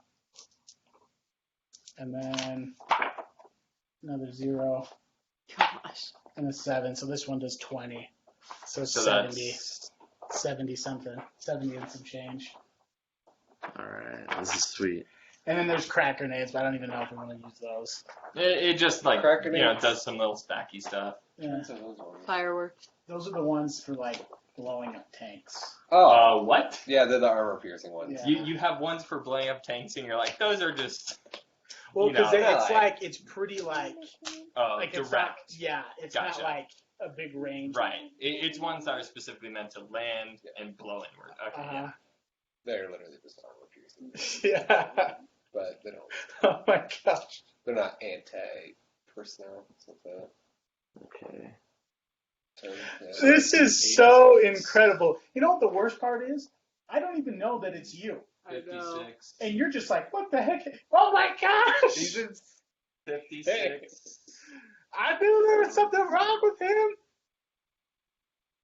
And then another 0 Gosh. and a 7. So this one does 20. So it's So 70. that's 70 something. 70 and some change. Alright, this is sweet. And then there's crack grenades, but I don't even know if we want to use those. it just like Crack you know grenades. does some little stacky stuff. Yeah. So those ones. Fireworks. Those are the ones for like blowing up tanks. Oh, What? yeah, they're the armor piercing ones. Yeah. You have ones for blowing up tanks, and you're like, those are just Well, You know, because they're it's like- like it's pretty like it's direct. not, yeah, it's Gotcha. not like a big range. Right. It's ones that are specifically meant to land and blow inward. Okay. Uh-huh. They're literally just armor piercing, Yeah. but they don't. Oh my gosh. They're not anti-personnel. Something Okay. like that. This is so incredible. You know what the worst part is? I don't even know that it's you. I know. 56. And you're just like, what the heck? Oh my gosh! Seasons 56. I knew there was something wrong with him.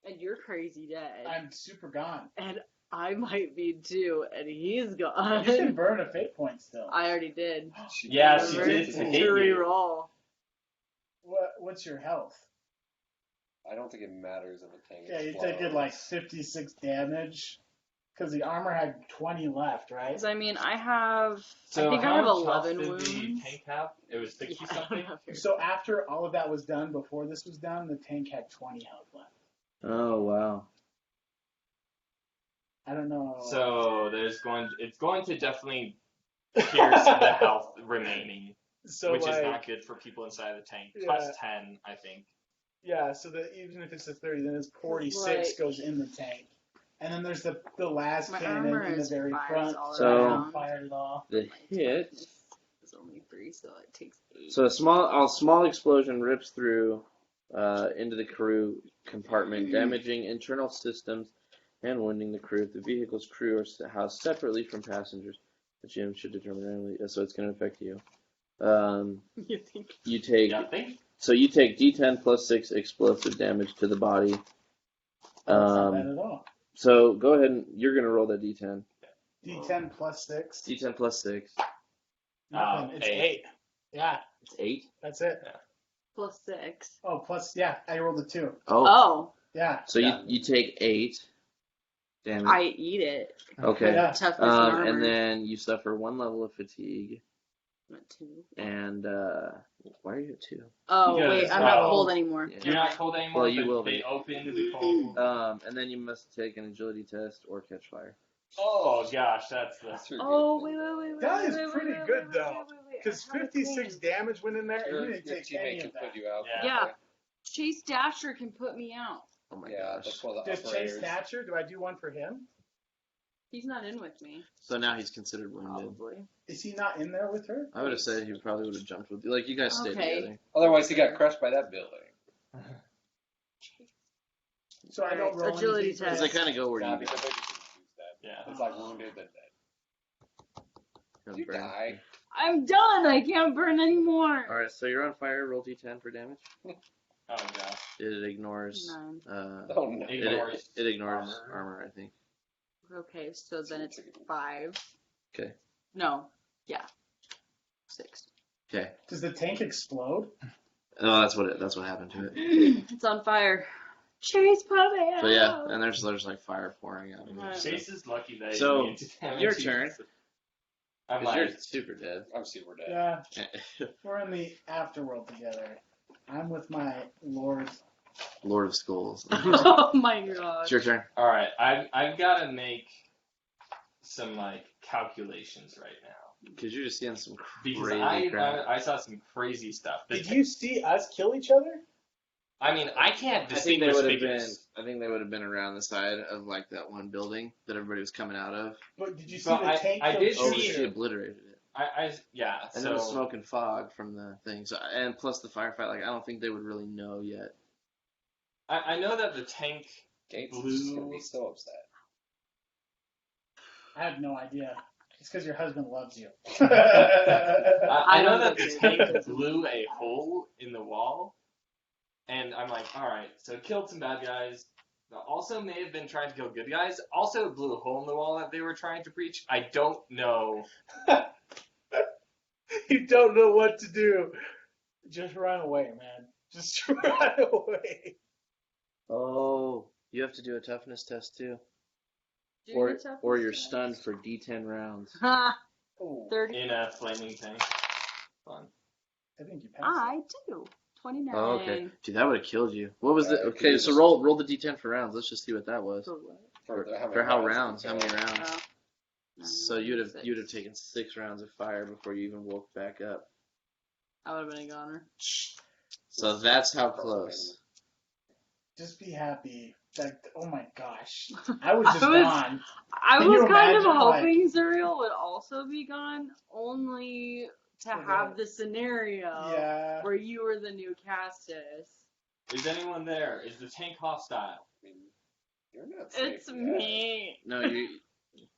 And you're crazy dead. I'm super gone. And I might be too, and he's You gone. can burn a fate point still. I already did. Yeah, she Remember? did to To hit you. reroll. What's your health? I don't think it matters if a tank Yeah, you explodes. taking like 56 damage. Because the armor had 20 left, right? Because I mean, I have. So I think how I have much 11 health did the wounds. tank have? It was 60 Yeah, I something? don't have very- So after all of that was done, before this was done, the tank had 20 health left. Oh, wow. I don't know. So it's going to definitely pierce the health remaining, So which like, is not good for people inside the tank. Yeah. Plus 10, I think. yeah, so that even if it's a 30, then it's 46 Like- goes in the tank. And then there's the last My cannon armor in the is very fires front. all So I around. haven't fired it all. The hit. It's only 3, so it takes 8. So a small explosion rips through into the crew compartment, damaging internal systems and wounding the crew. If the vehicle's crew are housed separately from passengers, the GM should determine randomly. So it's going to affect you. You think? You take Yeah, I think. so you take D10 plus 6 explosive damage to the body. That's not bad at all. So go ahead and you're going to roll that D10. D10 plus 6. D10 plus 6. Nothing. It's 8. 8. Yeah, It's 8. that's it. Plus 6. Oh, plus, yeah, I rolled a 2. Oh. Oh, Yeah. So you take 8 damage. I eat it. Okay. Yeah. Toughness and armor. And then you suffer 1 level of fatigue. Not 2. And why are you at 2? Oh, Because, wait, I'm not oh, cold anymore. Yeah. You're not told anymore, Well, you but will they be. opened the cold. And then you must take an agility test or catch fire. Oh, gosh, that's the... That's Oh, wait. That is wait, pretty wait, good, wait, though. wait, wait. Because I have a 56 thing. damage went in there, and Your you didn't take teammate any can of that. put you out. Yeah. Yeah. Chase Dasher can put me out. Oh my Yeah, gosh. that's one of the Does Chase operators. Thatcher, do I do one for him? He's not in with me. So now he's considered wounded. Probably. Is he not in there with her? I would have said he probably would have jumped with you. Like, you guys stayed Okay. together. Otherwise, he got crushed by that building. So I don't Alright, roll agility anything for test. Because they kind of go where Nah, you because go. they just use that. Yeah. It's like wounded, then dead. You Burn. die. I'm done. I can't burn anymore. Alright, so you're on fire. Roll d10 for damage. Oh gosh. It ignores. 9. Oh no. Ignores It ignores armor. armor, I think. Okay, so then it's 5. Okay. No. Yeah. 6. Okay. Does the tank explode? Oh, that's what happened to it. It's on fire. Chase puppy. So yeah, and there's like fire pouring out of it. Right. Chase is lucky that So, he didn't damage your you. turn. I'm 'Cause you're like, super dead. I'm super dead. Yeah, we're in the afterworld together. I'm with my Lord. Lord of Skulls. Oh my god. It's your turn. all right, I've got to make some like calculations right now Because you're just seeing some because crazy crap. I saw some crazy stuff. Did you see us kill each other? I mean, I can't I think they distinguish would have been. figures. I think they would have been around the side of like that one building that everybody was coming out of. But did you see But the tank? I kill did Oh, two? see- she obliterated it. Yeah. And So there was smoke and fog from the thing. So and plus the firefight. Like I don't think they would really know yet. I know that the tank. Gates is just gonna Blue. be so upset. I have no idea. It's because your husband loves you. I know don't that the think it tank blew a hole in the wall, and I'm like, all right, so it killed some bad guys. But also may have been trying to kill good guys. Also it blew a hole in the wall that they were trying to breach. I don't know. You don't know what to do. Just run away, man. Just run away. Oh, you have to do a toughness test too, Do or the toughness or you're test. stunned for D10 rounds. Ha! Oh, 30. In a flaming tank. Fun. I think you passed. I do. 29. Oh, okay. Dude, that would have killed you. What was it? Can Okay, you so just- roll the D10 for rounds. Let's just see what that was. For what? For how rounds? How many rounds? Oh. So you'd have 6. taken 6 rounds of fire before you even woke back up. I would have been a goner. So that's how close. Just be happy. That, oh my gosh. I was just I was- gone. I Can was you kind of imagine, hoping Zuriel would also be gone, only to For have what? the scenario Yeah. where you were the new Castus. Is anyone there? Is the tank hostile? I mean, you're not safe It's yet. me. No,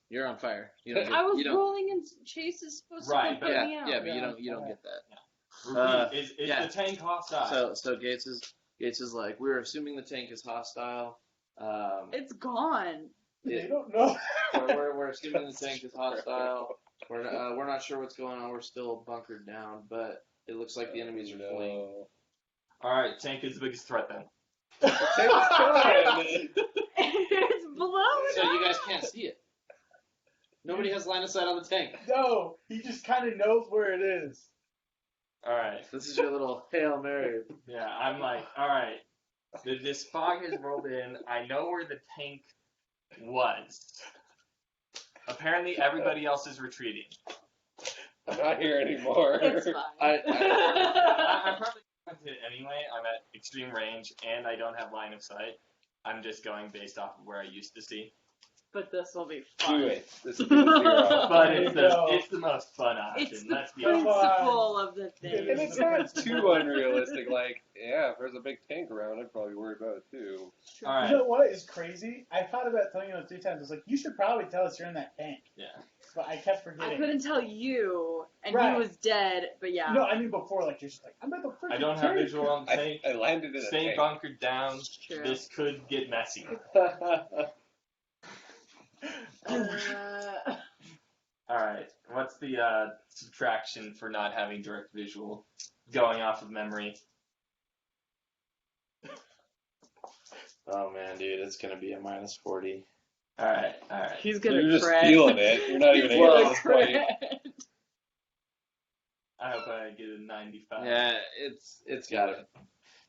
you're on fire. You don't. I was you don't, rolling and Chase is supposed Right, to but- put yeah, me out. yeah, but you don't get that. Repeat, is yeah. the tank hostile? So Gates is like, we're assuming the tank is hostile. It's gone. They don't know. We're assuming the tank is hostile. We're not sure what's going on. We're still bunkered down, but it looks like the enemies are fleeing. No. Alright, tank is the biggest threat then. It's blowing So you guys up. can't see it. Nobody has line of sight on the tank. No, he just kind of knows where it is. Alright. This is your little Hail Mary. Yeah, I'm like, alright. This fog has rolled in. I know where the tank was. Apparently everybody else is retreating. I'm not here anymore. It's fine. I'm probably going to hit anyway. I'm at extreme range and I don't have line of sight. I'm just going based off of where I used to see. But this will be fun. Do it. This is 0. But There you it's go. it's the most fun option. It's the Let's be Come honest. principle of the It thing. And it's not too unrealistic. Like, yeah, if there's a big tank around, I'd probably worry about it too. True. Alright. You know what is crazy? I thought about telling you 3 times. I was like, you should probably tell us you're in that tank. Yeah. But I kept I forgetting. couldn't tell you, and Right. he was dead, but yeah. No, I knew before, like, you're just like, I'm at the freaking I don't have tank. visual on the tank. I landed in a Stay tank. bunkered down. True. This could get messy. Alright. What's the subtraction for not having direct visual? Going off of memory. Oh man, dude, it's gonna be a -40. Alright. He's gonna You're just crit. feeling it. You're not even He's able gonna to fight. crit. I hope I get a 95. Yeah, it's got it.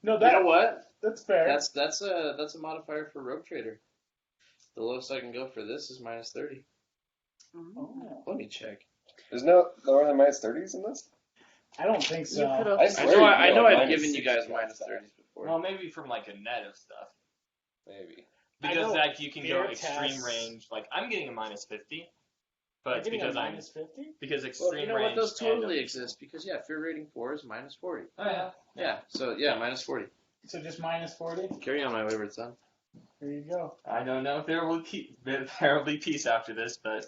No, You know that, what? that's fair. That's a modifier for Rogue Trader. The lowest I can go for this is -30. Oh. Let me check. There's no lower than -30s in this? I don't think so. You could've- I I swear know you I know like I've given you guys -60s -30s before. Well, maybe from like a net of stuff. Maybe. I Because know like you can go fear extreme tests- range. Like I'm getting a -50, You're but getting because a I'm -50? because Well, extreme you know what? range. Those and totally unleashed. exist because yeah, fear rating 4 is -40. Oh yeah. Yeah, so yeah, -40. So just -40? Carry on, my wayward son. There you go. I don't know if there will be peace after this, but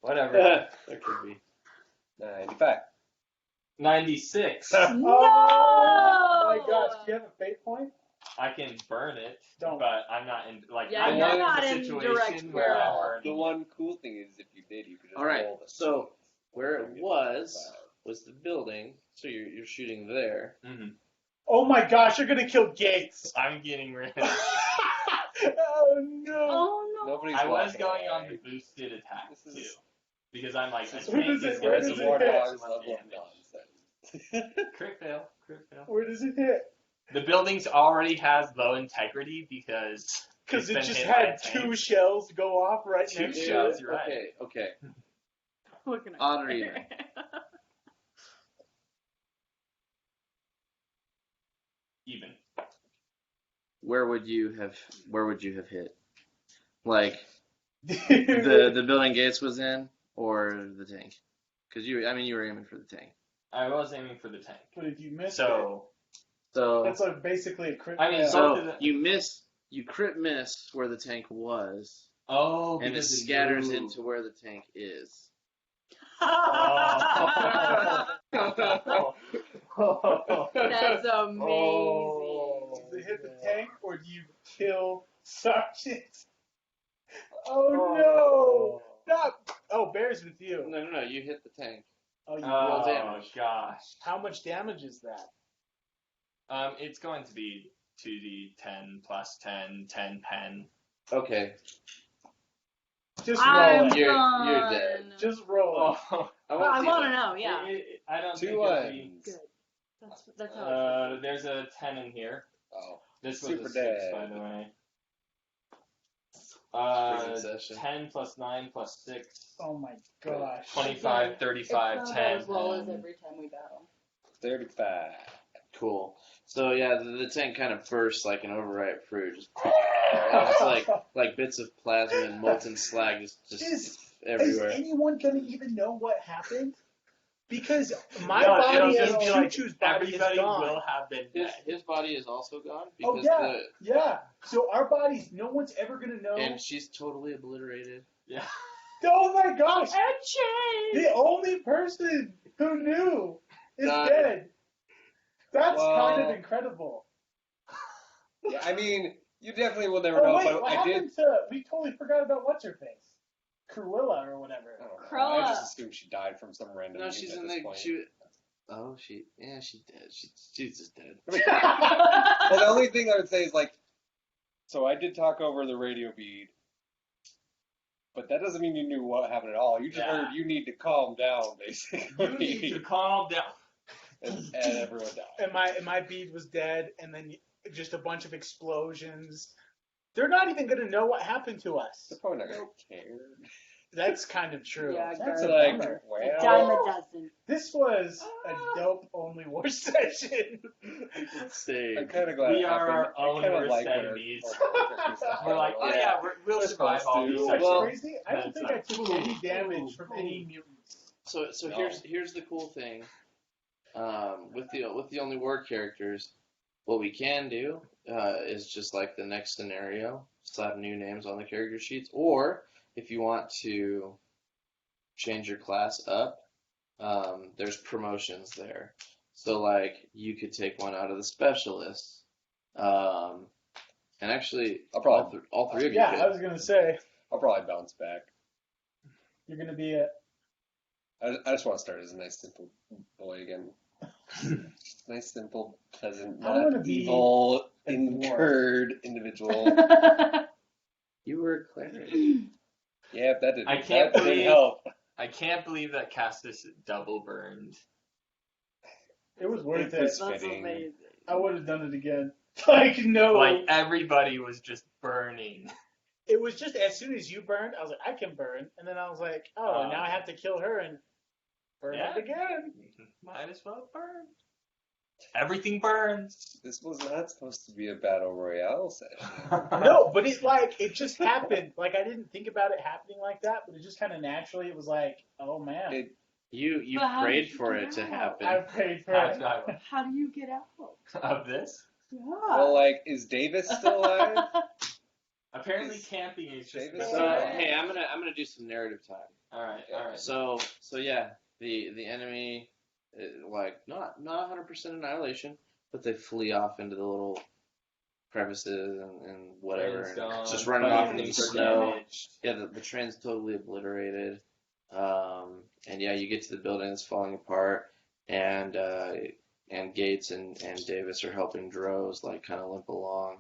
whatever. That could be. 95. 96. Oh my gosh, do you have a fate point? I can burn it, Don't. but I'm not in Yeah, I'm you're not not in in the situation direct where I'm peril. burning. The one cool thing is if you did, you could just All right, roll the so where it was the building. So you're shooting there. Mm-hmm. Oh my gosh, you're gonna kill Gates. I'm getting rid. Oh no. Oh no. Nobody's I was walking going away. on the boosted attack This too, is- because I'm like, a Where tank does is it- going where to does be it War hit? Dogs so much level of damage. nonsense. Crit fail. Where does it hit? The building's already has low integrity because Because it's it been just hit by a had tank. 2 shells go off right Two next to shells. it. You're right. Okay. Looking at Odd or me. even? Even. Where would you have hit? Like the the building Gates was in, or the tank? Because you were aiming for the tank. I was aiming for the tank. But if you miss So So that's like basically a crit. I mean, fail. so you crit miss where the tank was, and it because scatters moved. into where the tank is. That's amazing. Does it hit the tank or do you kill Sergeant? Oh no! Stop! Oh, Bear's with you. No, you hit the tank. Oh, you roll Oh damage. gosh. How much damage is that? It's going to be 2d10 plus 10, 10 pen. Okay, Just I'm roll it. You're done. dead. Just roll it. Oh, I I want to want to know, yeah. I don't think 2 it'll be. ones. Good. That's how There's a 10 in here. Oh. This was Super a 6, dead. by the way. Prison session. 10 plus 9 plus 6. Oh my gosh. 25, 35, it's not 10. as well as and- every time we battle. 35. Cool. So yeah, the tank kind of bursts like an overripe fruit. Just it's like bits of plasma and molten slag just Is everywhere. anyone gonna even know what happened? Because my No, body it'll and just be like Choo-Choo's body is Everybody gone. will have been dead. His body is also gone Oh because yeah, yeah. So our bodies, no one's ever gonna know. and she's totally obliterated. Yeah. Oh my gosh! Action! The only person who knew is Died. dead. That's Well- kind of incredible. Yeah, I mean, you definitely will never Oh know, wait, but what I did. happened to? We totally forgot about what's her face, Cruella or whatever. I don't know. Cruella. I just assumed she died from some random. No, means she's at in this the point. she's dead. She's just dead. Well, the only thing I would say is like, so I did talk over the radio feed, but that doesn't mean you knew what happened at all. You just Yeah. heard you need to calm down, basically. You need to calm down. and everyone died. And my bead was dead, and then just a bunch of explosions. They're not even gonna know what happened to us. They're probably not gonna care. That's kind of true. Yeah, That's good. a Like, bummer. A dime well, a dozen. This was a dope only war session. Save. I'm kind of glad. We it are our happened. I own kinda worst like when our- enemies. our characters die. We're like, oh yeah, we'll We're survive supposed all to. these You know sections. what's Well, crazy? I don't think I took any damage from any mutants. So No. here's the cool thing. With the only war characters, what we can do is just like the next scenario, slap new names on the character sheets, or if you want to change your class up, there's promotions there. So like you could take one out of the specialists, and actually I'll probably- all three of you Yeah, could. I was gonna say I'll probably bounce back. you're gonna be a. I just want to start as a nice, simple boy again. Nice, simple, pleasant, I wanna not be evil, a dwarf. incurred individual. You were a cleric. Yeah, that didn't. I can't that didn't believe- help. I can't believe that Castus double burned. It was worth It it. was That's fitting. amazing. I would have done it again. Like no. Like everybody was just burning. It was just as soon as you burned, I was like, I can burn, and then I was like, oh, now I have to kill her and burn Yeah. it again. Might as well burn. Everything burns. This was not supposed to be a battle royale session. No, but it just happened. Like I didn't think about it happening like that, but it just kind of naturally. It was like, oh man, It- You But how prayed did you for get it to out? happen. I paid for How it. did I- How do you get out? of this? Yeah. Well, like, is Davis still alive? Apparently camping is just Davis- So hey, I'm gonna do some narrative time. all right. So yeah, the enemy, like not 100% annihilation, but they flee off into the little crevices and whatever, Train's gone, and just running off into the things are snow. damaged. Yeah, the train's totally obliterated. And yeah, you get to the building, it's falling apart, and Gates and Davis are helping Droz like kind of limp along.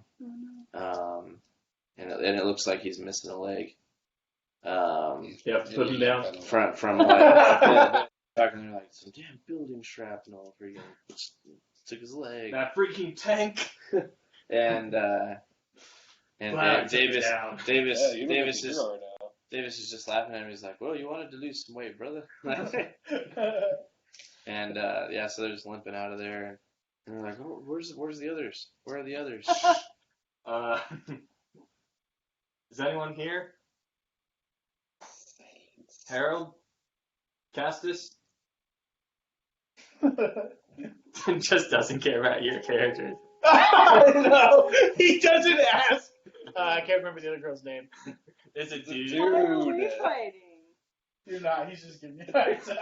And it looks like he's missing a leg. You have to put him down. From like talking there like some damn building shrapnel freaking took his leg. That freaking tank. And Wow, Davis Yeah, you Davis look is like a hero now. Davis is just laughing at him. He's like, "Well, you wanted to lose some weight, brother." And yeah, so they're just limping out of there, and they're like, oh, "Where's the others? Where are the others?" Is anyone here? Harold? Castus? Just doesn't care about your characters. No, he doesn't ask. I can't remember the other girl's name. It's a dude. Dude. What are we fighting? You're not. He's just giving you a hard time.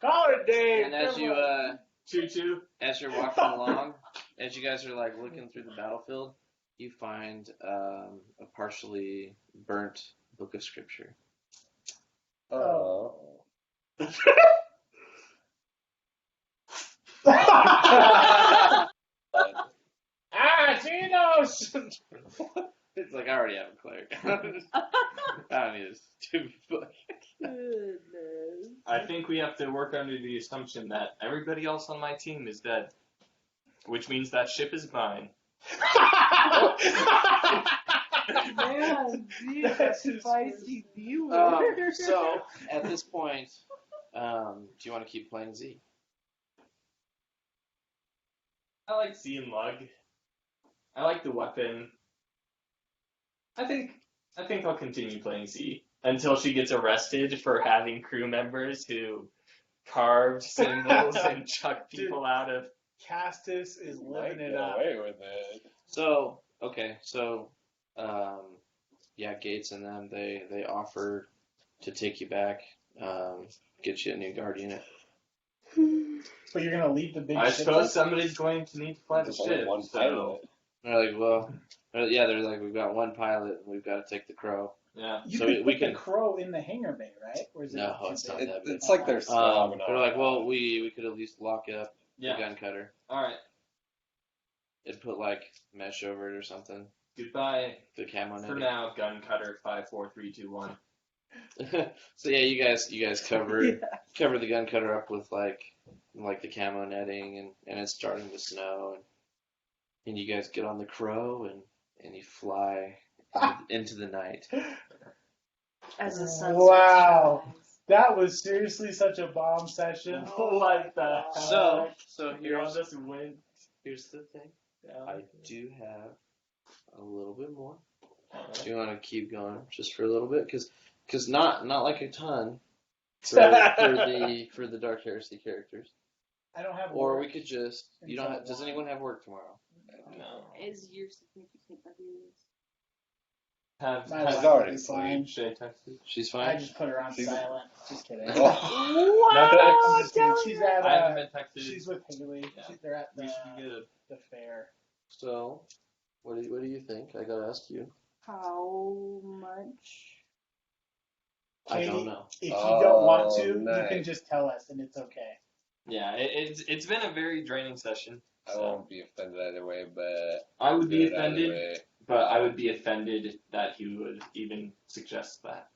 Call her Dave. And as come you on. Choo-choo. as you're walking along, as you guys are like looking through the battlefield, you find a partially burnt book of scripture. Oh. Xenos! It's like I already have a cleric. I don't need this stupid book. Goodness. I think we have to work under the assumption that everybody else on my team is dead. Which means that ship is mine. Man, geez, That's a just spicy viewer. So at this point, do you want to keep playing Z? I like Z and Lug. I like the weapon. I think I'll continue playing Z until she gets arrested for having crew members who carved symbols and chucked people out of. Castus is Might living get it up. away with it. So okay, so yeah, Gates and them they offer to take you back, get you a new guard unit. But you're gonna leave the big I ship suppose up? somebody's going to need to fly the There's only ship. one So pilot. They're like, well, yeah, they're like, we've got one pilot, and we've got to take the Crow. yeah. You So could we put can- the crow in the hangar bay, right? Or is it No, too it's big? not that big. It's like they're strong. They're like, well, we could at least lock up the Yeah. gun cutter. All right. It'd put like mesh over it or something. Goodbye The camo for netting. now. Gun cutter 5, 4, 3, 2, 1. So yeah, you guys cover cover the gun cutter up with like the camo netting, and it's starting to snow, and you guys get on the Crow and you fly into the night. As the sun Wow. shines. That was seriously such a bomb session. What the hell? So You're on here's this wind. here's the thing. Yeah. I do have a little bit more. Do you want to keep going just for a little bit? Because not like a ton for the Dark Heresy characters. I don't have. Or work. we could just you don't have, does anyone have work tomorrow? No. Is your significant other My She's wife already is fine. Should I text you? She's I fine. just put her on She's- silent. Just kidding. Oh. I'm Wow! just kidding. She's at. I haven't been texted. She's with Haley. Yeah. They're at We should be good. the fair. So, what do you think? I gotta ask you. How much? I don't Katie, know. If you don't want Oh, to, you nice. can just tell us, and it's okay. Yeah, it's been a very draining session. I won't be offended either way, but I would be good either offended, way. but I would be offended that he would even suggest that.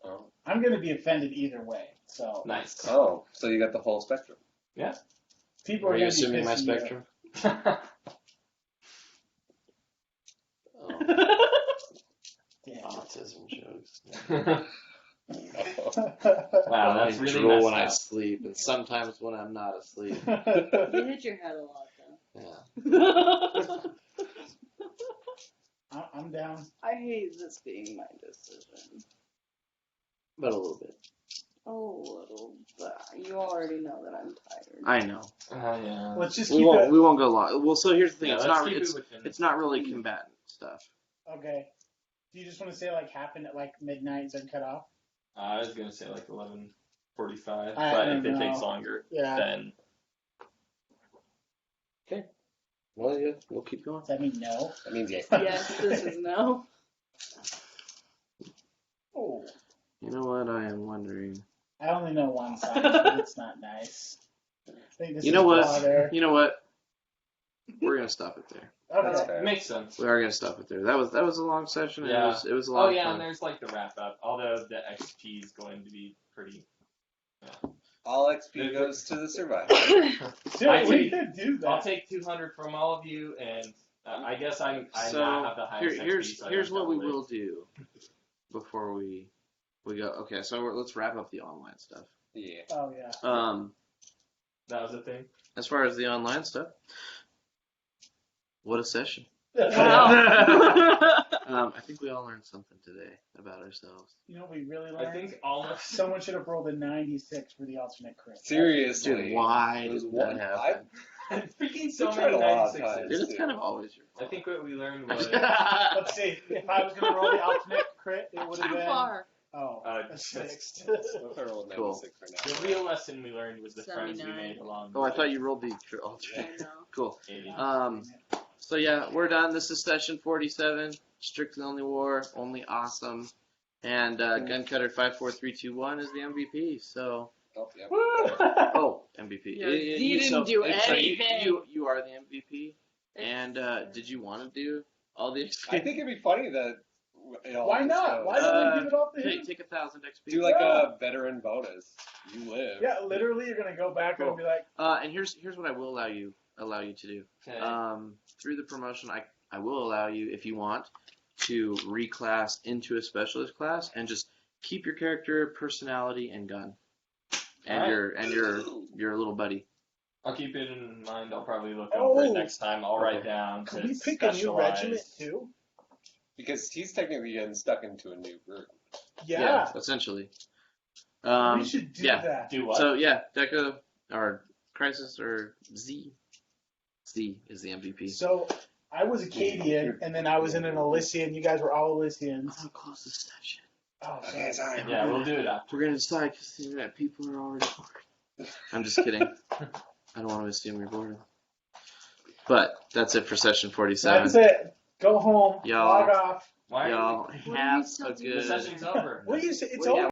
Oh. I'm gonna be offended either way. So Nice. Oh, so you got the whole spectrum. people Are are you gonna assuming be my pissing you spectrum? Oh, Yeah. autism jokes. Wow, I that's really drool messed when I up. sleep, and sometimes when I'm not asleep. You hit your head a lot, Yeah. though. I'm down. I hate this being my decision. But a little bit. A little, but you already know that I'm tired. I know. Yeah. Let's just We keep it. won't go long. Well, so here's the thing. Yeah, it's let's not keep it's it within. it's not really combatant stuff. Okay. Do you just want to say like happen at like midnight and cut off? I was gonna say like 11:45, I but don't if it know. takes longer, Yeah. then Well, yeah, we'll keep going. Does that mean no? That means yes. Yes, this is no. Oh. You know what? I am wondering. I only know one side, but it's not nice. I think this You is know what? water. You know what? We're gonna stop it there. That's Okay. fair. makes sense. We are gonna stop it there. That was a long session. Yeah. It was a lot Oh of yeah, fun. and there's like the wrap up. Although the XP is going to be pretty. All XP goes to the survivor. Dude, I we take- could do that. I'll take 200 from all of you, and I guess I now have the highest XP. So I here's don't what we double it. will do before we go. Okay, so let's wrap up the online stuff. Yeah. Oh yeah. That was a thing. As far as the online stuff, what a session. I think we all learned something today about ourselves. You know what we really I learned? think almost. Someone should have rolled a 96 for the alternate crit. Seriously. Dude, why It was did one. that happen? Freaking so We tried many a lot of 96s. times. Dude, it's kind of always your I fault. think what we learned was. Let's see. If I was going to roll the alternate crit, it would have Too been. far. Oh, Uh, a 6. What if I rolled Cool. 96 right now? The real lesson we learned was the friends we 79. made along the Oh, I way. thought you rolled the I alternate. know. Cool. 80. So yeah, we're done. This is session 47. Strictly only war, only awesome. And Guncutter 54321 is the MVP. So Oh, yeah. MVP. Yeah, Z didn't do so anything. you are the MVP. And did you want to do all the XP? I think it'd be funny that. it all Why just not? goes- Why don't we give it all to Hey, him? take 1,000 XP. Do like Yeah. a veteran bonus. You live. Yeah, literally, you're going to go back and be like, And here's what I will allow you to do. Okay. Through the promotion, I will allow you, if you want, to reclass into a specialist class and just keep your character, personality, and gun, and your little buddy. I'll keep it in mind. I'll probably look Oh. over it next time. I'll write down. can to we pick a new specialize. regiment too? Because he's technically getting stuck into a new group. Yeah. essentially. We should do yeah. that. Do what? So yeah, Deca or Crisis or Z. Z is the MVP. So, I was Acadian, and then I was in an Elysian. You guys were all Elysians. I'm gonna close this session. Oh, Okay, sorry. sorry. Yeah, we'll do it after. We're gonna decide because the internet people are already bored. I'm just kidding. I don't want to assume you're bored. But that's it for session 47. That's it. Go home. Y'all- Log off. Why? Y'all do you have still a do? The good. session's over. What do you say? It's Well, yeah, over.